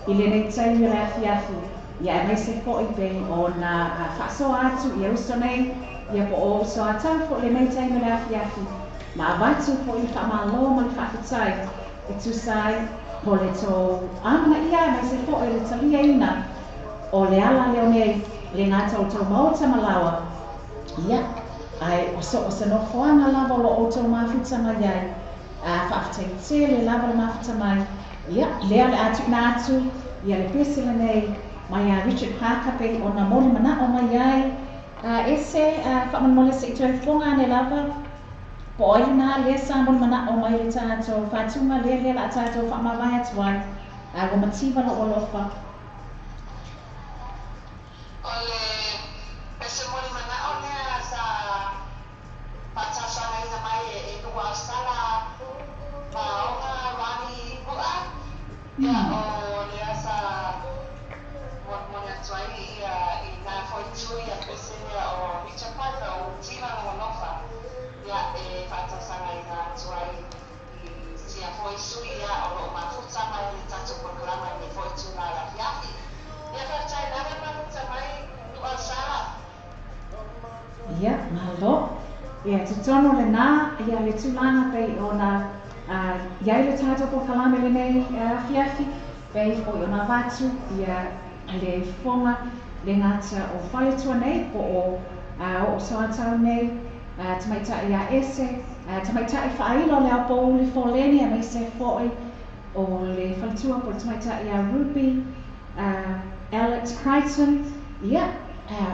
I le nei taimi le afiafu. Ia e mai se po I pe o na whaasoa atu I austo nei. Ia po o so atau po le nei taimi le afiafu. Ma avatu po I whaamalo ma le whaafutai. E tu sai po le tō amana ia e mai se po I le talia ina. O le ala leo nei le ngata o tau maota malawa. Ia, ai o se no whoanga lava o lo o tau mafuta mai ai. Whaafutai te le lava le mafuta mai. Ia, lea le atu na atu. Ia le pesila nei mai a Richard Parker pe o na moli mana o mai ai. Ese whaamamole se I tue whonga ne lava. Po oi na le sa moli mana o mai le tātou. Whātunga le la tātou whaamawai atu ai. Wa mativa lo o lofa. Ole, ese moli mana o lea sa patasana ina mai e nua sala maonga wani kua. Ia o lea sa moni atuai I nga whaitui a pesenia o Richard Parker o tina o nofa. Ia e patasana ina atuai I sia whaisui ia o lo mafuta mai le tatu programa ni whaitu na la fiafi. Ia whaitai nara mafuta mai nua sala. Ia, malo. Ia, tutono le nā, ia le tūlanga pei o nā iai le tātou po kalame le nei fiafi, pei o I o nā watu, ia le whonga le ngata o whaitua nei, po o soatau nei, tamaitai ia ese, tamaitai whailo le apo le wholeni, a mei se whoi o le whalitua po tamaitai ia Ruby, Alex Crichton, ia,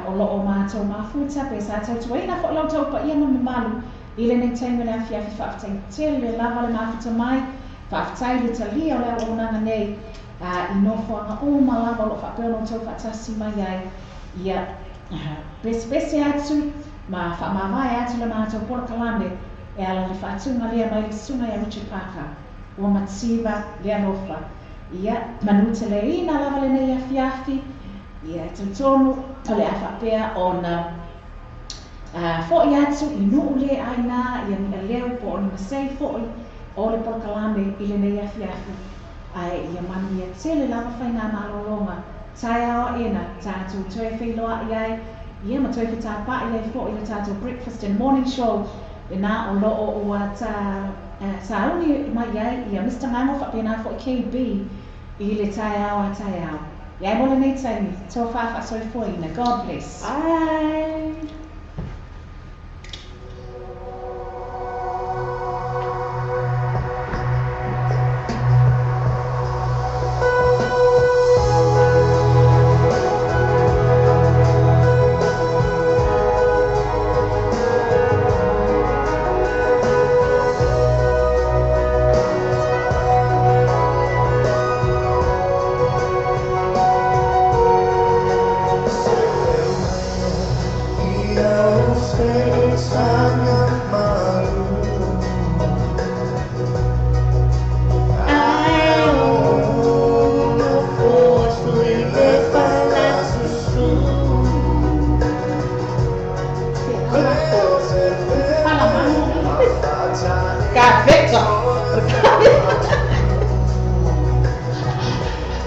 o loo mātou mafuta pe sa tau tuaina fo lau tau pa ia na mamalu I le nei taimi le afiafi whaafitai tele le lava le mafuta mai whaafitai le talia o le au nanga nei I nofoanga o ma lava lo whaapeo no tau whaatasi mai ai ia bese atu ma whaamawai atu le mātou pora kalame e ala le whaatunga lea mai le sunga ia Richard Parker o matsiva lea nofa ia manute le ina lava le nei afiafi ia tutonu o le awhapea o na fo'i atu I nuu le aina ia ni leo po o ni masei fo'i o le porokalame I le nei afiafi. Ai ia mani ia tele lava whaina malolonga tai awa ena tātou toe whailoa I ai ia ma toe whetapa I ai fo'i le tātou breakfast and morning show e nā o loo o tāuni mai ai ia Mr. Mango whapena fo'i KB I le tai awa. Ia mole nei taimi, tō whawha soi fōina. God bless. Ai.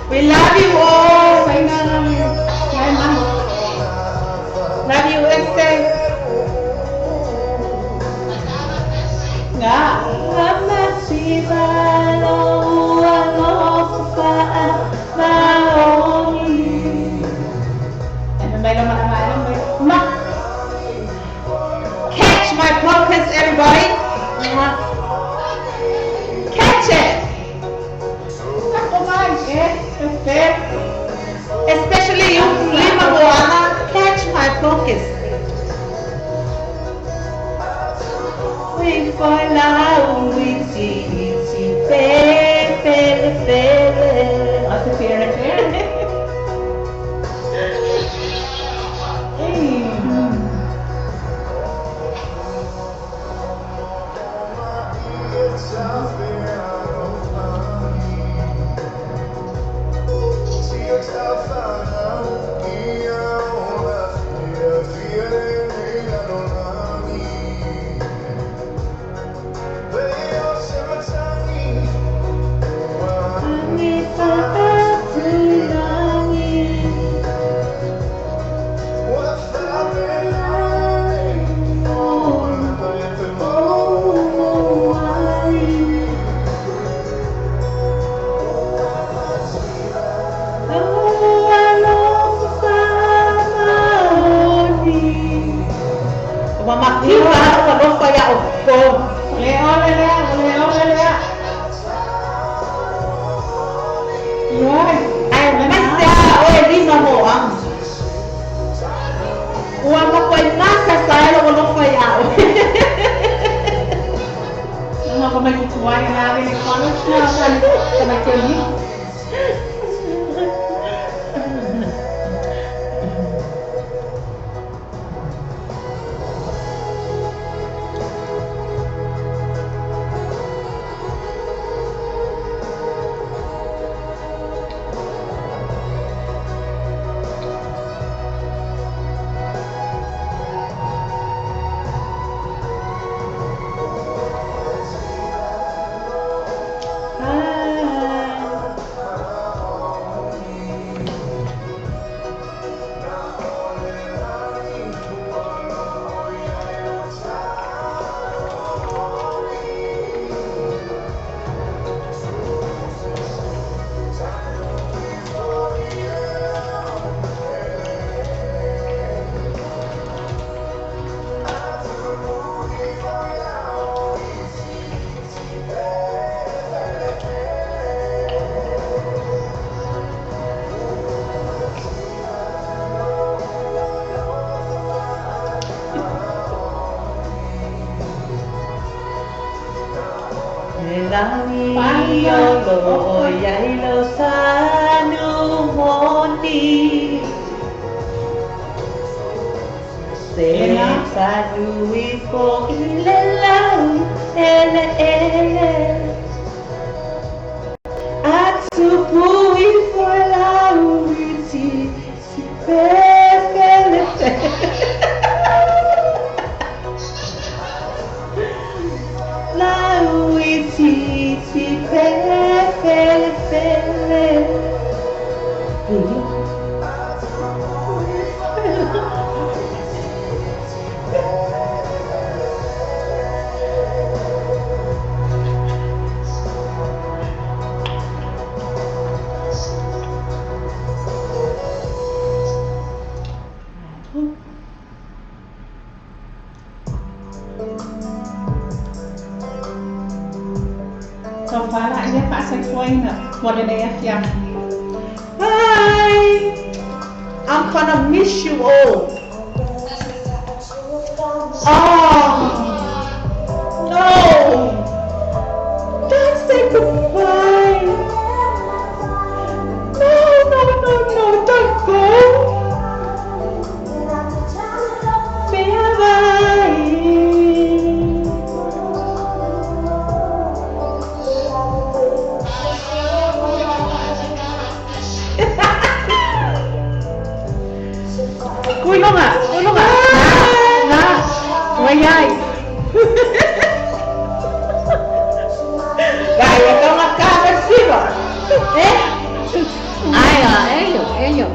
We love you all. Love you, Esther. Catch my focus, everybody. Catch it. Especially you, Lima Moana, catch my focus. We fall out with you, Mama kiwa ko no fa ya ko. Leo. Rồi, Ai masa o lima mo ang. Wa mo ko masa sa lo no fa ya. nó có mấy cái chuối là bên con nó chưa ăn, cái này chơi gì? Io lo yai lo sanu moni se sanu ifo ilelau ele atupu ifo lau iti si pefele lau iti si pefele So far lại nhé, bạn sẽ quay nữa. Một lần này FM. Hi, I'm gonna miss you all. Oh, no, don't say goodbye. No, don't go. Bye-bye. Cúi luôn à? Nè, quay dây. Gài là con mắt ca bên xíu à? Ê? Ai à? Ê nhục.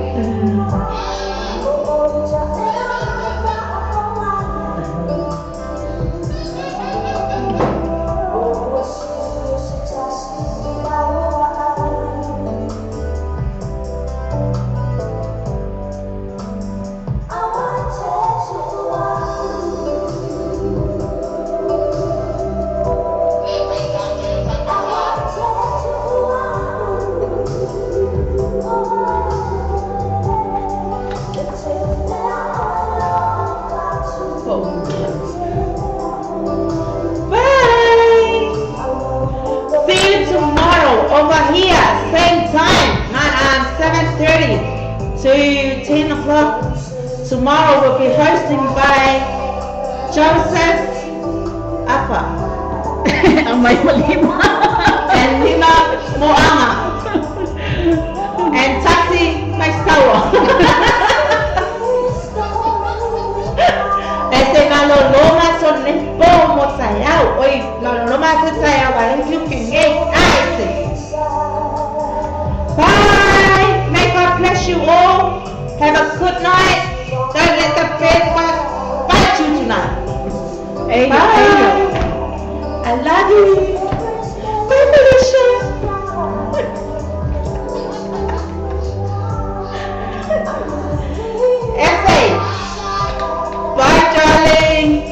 Over here, same time, 7:30 to 10 o'clock. Tomorrow we'll be hosting by Joseph Apa and Lima Moama and Taxi Maisawa. Este malo loma son nepo mo sayao. Oi, loma se sayao ba you can get ice. Bye! May God bless you all. Have a good night. Don't let the bed bite you tonight. Bye. I love you. Bye, Felicia. Bye, darling.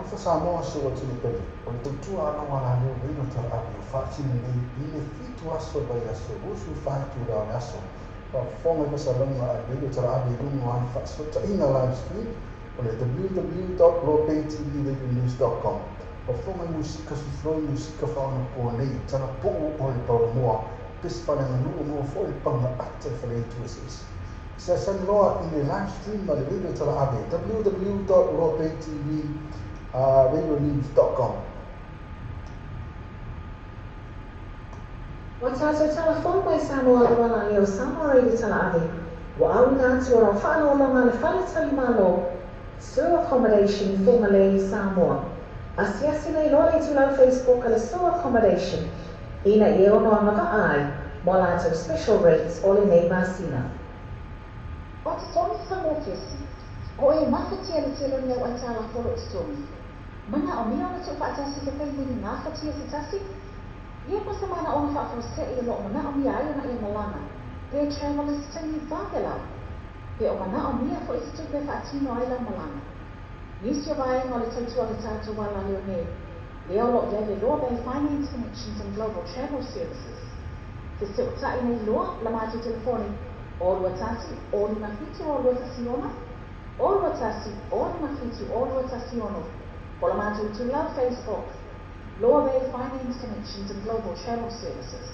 fa Samoa so wa tini pele. O le tutua ana wala leo vino tala api o whaatini nei ile fitu aso bai aso. Usu whaitu rao aso. Wa fonga i pasa longa a vino tala api rungo an whaasota ina live stream. O le www.lopaytv.news.com. Wa fonga i musika sufroi musika whaona po nei. Tana po o le paura moa. Pisi whale nganu mo foi panga ate whale itu esi. Session loa in the live stream by the video tala abe www.lopaytv.radionews.com. Wa tātou telefon mai Samoa wala leo Samoa reidi tala abe. Wa au ngātu ora whanau longa le whale tali malo. Sewer accommodation whengalei Samoa. Asiasi nei lore tu lau Facebook ale sewer accommodation. Ina i ono anga ai. Mo lātou special rates o le nei masina. O te tonu whanotesi, o e mawhatia le telo leo ai tāla whoro te tonu. Mana o mea ona tu whaatasi ke whaimini ngā whatia se tasi? Ia pasa mana ona whaafose i lo mana o mea ai ona i malana. Pe travelers tangi whāwela. Pe o mana o mea fo i se tupe whaatino ai la malana. Nisi o vai ngā le tautua le tātou wala leo ne. Leo lo ia le Loa Bay Finance Connections and Global Travel Services. Te se o tai nei loa la mātou telefoni. Olua tasi, olu mawhiti olua tasi ona. Olua tasi, olu mawhiti olua tasi ono. Pola mātou tu lau Facebook. Loa Bay Finance Connections and Global Travel Services.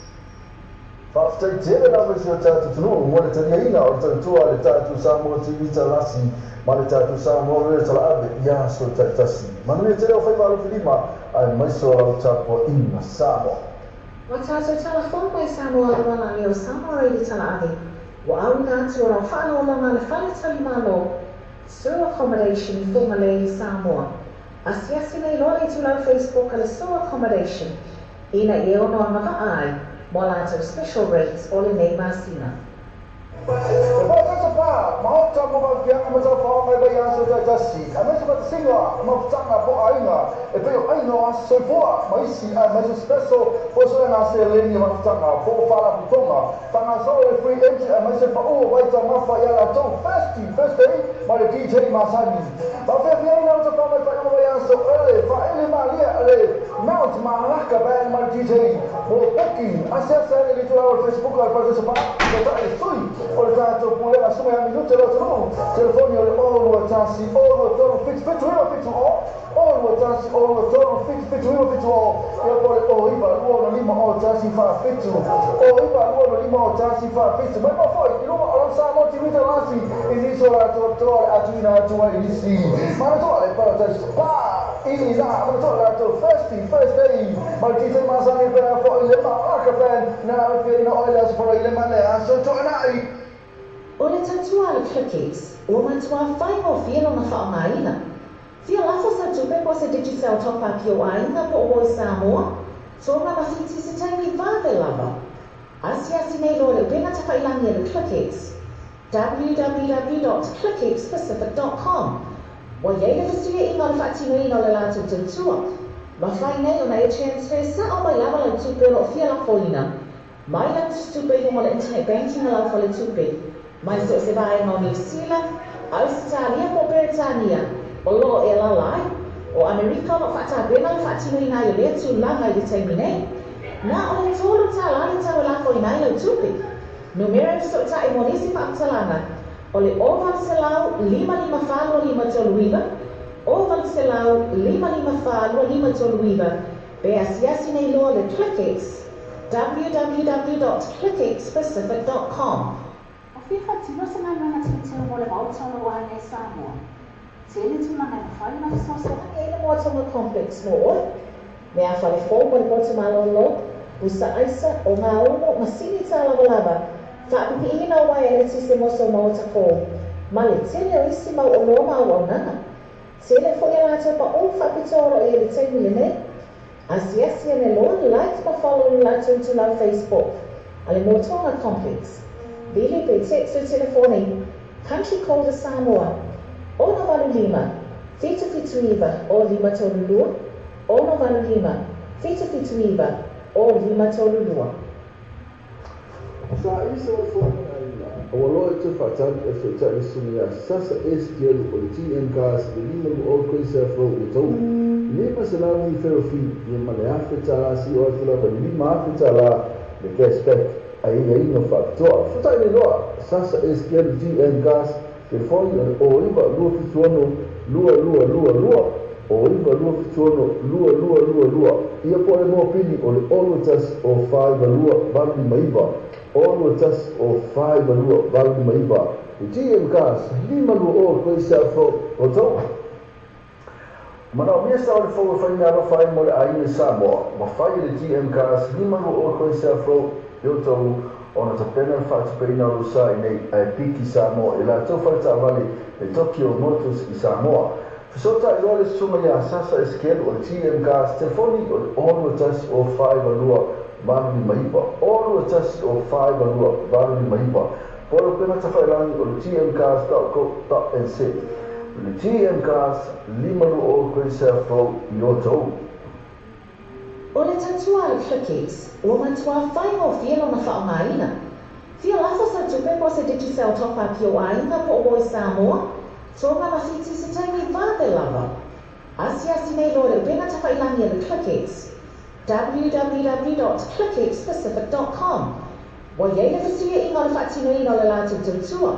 Whaftai tere na wisi o tātou tunu, mo le taria ina o tātua le tātou Samoa TV talasi, ma le tātou Samoa rea tala abe, ia so taitasi. Manu e tere o whaimaru whilima, ai maiso rau tāpua ina Samoa. Wa tātou telefon mai Samoa wala leo Samoa reidi tala abe. Wa au ngātu ora whanau longa le whale tali malo. Sewer accommodation whengalei Samoa. Asiasi nei lore tu lau Facebook ale sewer accommodation. Ina i ono anga ai. Mo lātou special rates o le nei masina. E vai tasa pā, mahota mo wa kianga ma tau whaonga e vai aso tai tasi. A mesa pata singa, ma tanga po ainga. E peo aino aso soipoa, ma isi a mesa special poso e ngase e leni ma tanga, po whala putonga. Tanga so e free entry a mesa pa ua waita mawha i ala tau first day, ma le DJ Masani. Ma whea whia ina o ta whaonga e vai vai aso ele, wha ele ma lia ele, Mount Malaka band ma le DJ. Mo booking, asiasa ele li tu lau Facebook al pata sa pa, e ta e sui. O le tātou pulela sume a minute lo tunu. Telefoni o le olua tasi, olua tonu fitu hima fitu o. Olua tasi, olua tonu fitu hima fitu o. Ia po le o iba lua no lima o tasi wha fitu. O iba lua no lima o tasi wha fitu. Mai ma foi, i luma o la Samoa TV talasi. I niso la toa le atu ina atua i nisi. Mana toa le paradise pa. Ini na, mana toa le atu first day. Mal kite masani pera fo i le ma aka fan. Na awhi ina oilas fo i le mane aso toa nai. O le tatua le clickets, ua matua whai o whielo na whaongaina. Whia lafo sa tupe po se digital top-up o aina po o Samoa, tonga mawhiti se taimi vave lava. Asiasi nei lo le wenga tawhailangi le clickets. www.clicketspecific.com. Wa yeile vistuia inga le whaatino ina le lātou tautua. Ma whai nei o na e transfer sa o mai lava le tupe lo whia lafo ina. Mai la tupe mo le internet banking la fo le tupe. Mai se se vai no New Zealand, Australia po Britania, o lo e la lai, o Amerika no fata bena le fatino ina i le tu langa i te mine. Na o le tolu ta lani ta la fo ina i tupi. Numero so ta i monisi pa talanga. O le oval selau 555 toluiva, oval selau 555 toluiva. Be asiasi nei lo le clickets. www.clicketspecific.com. Whia whaatino sa ngai mana tūteo mo le mautanga wa nei Samoa. Tēne tu mana e whai mai sosa. Ele Motonga Complex no mea whale fō mo le poto malolo, usa aisa o ngā ono masini tā lava. Whaapipi ina wai e le tise moso maota fō. Ma le tele o isi mau o loa mau au nanga. Tele fo e lātou pa o whapitoro e le teimi le nei. Asiasi ane loa like ma follow le lātou tu lau Facebook. Ale Motonga Complex. Bili pe text o telefoni. Country code Samoa. Ono valu lima. Fitu iva o lima tolulua. Ono valu lima. Fitu iva o lima tolulua. Sa iso fo na ina. o loe te whatan e whetari sunga ia sasa SKL o le TM Cars le lima lu o koe se afro i tau. Lima se lau ni wherofi i mane awhi tala si o atula pa lima awhi tala le cashback a inga ino whakatoa. Whatai le loa sasa SKL TM Cars telefoni o iwa lua fituano lua o iwa lua fituano lua ia po e mo pini o le olu tas o 5 lua vali maiva olu tas o 5 lua vali maiva i TM Cars lima lua o koe se afro o tau mana o mia sa o le fogo whaina ala whai mo le aine Samoa ma whai le TM Cars lima lua o koe se afro i o tau ona tapena whaatupeina o sa i nei ai piki Samoa i la tau whaita vale e Tokyo Motors i Samoa Fisota i ole suma ia sasa SKL o le TM Cars telefoni o le olu tas o 5 lua vali maiva olu tas o 5 lua vali maiva polo pena tawhailani o le TM Cars.co.nz le TM Cars lima lua o koe se afro i o tau O le tatua le Clickix, ua matua whaingo whielo na whaongaina. Fia lasa sa tupe po se Digicel topa ki o ainga po o Samoa, tonga na fiti se taimi vāde lava. Asi nei lo le pena tawhailangi le Clickix, www.clickixpacific.com. Wa yeile fasuia inga le whaatino ino le lātu tautua.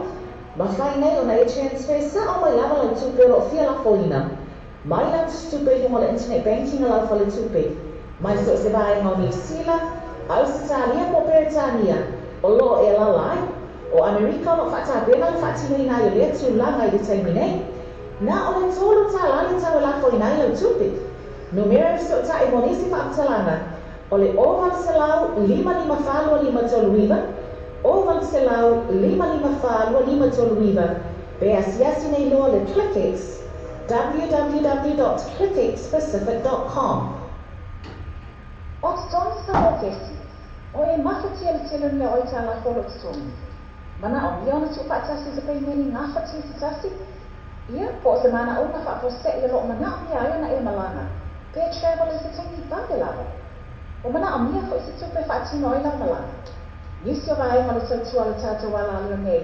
Ma whai nei o na e transfer sa o mai lava lau tupe o fia la foina. Mai lau tupe mo le internet banking a lau fale tupe. Mai so se vai no New Zealand, Australia po Britania, o lo e la lai, o Amerika no fata bena le fatino ina i le tu langa i le taimi nei. Na o le tolu ta lali ta la fo ina i le tupi. Numero so ta i monisi pa aptalana, o le oval se lau 555 toluiva, oval se lau 555 toluiva, be asiasi nei lo le Clickix, www.clickixpacific.com. O te tonu sa o kesi, o e mawhatia le telun le oita la folo te tonu. Mana o miona tu whaatasi se pei meni ngā whatia se tasi. Ia, po se mana o na whaapose i lo mana o mia aia na e malana. Pea travel e se tengi vade lava. O mana o mia fo i se tupe whaatino i la malana. Nisi o vai ma le tautua le tātou wala alio nei.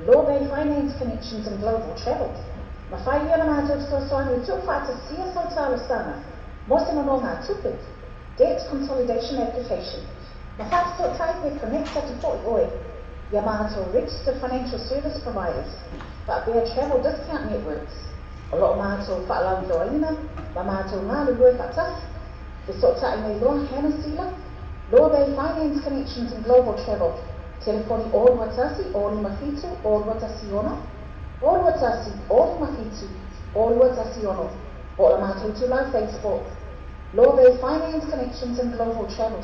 Law Bay Finance Connections and Global Travel. Ma whai ia na mātou soasoani tu whaatasia sautala sana. Mo se mano ngā tupe. Debt Consolidation Application. Ma whaata tai pe connecta te poi oi. Ia mātou registered financial service providers. But Bear Travel Discount Networks. O loo mātou whaalau doaina, ma mātou ngā lua whaatasi. Te so tai nei loa Hannah Sila. Law Bay Finance Connections and Global Travel. Telefoni o watasi, o mafitu, o watasi ono. O watasi, o mafitu, o watasi ono. O la mātou tu lau Facebook. Law Bay Finance Connections and Global Travel.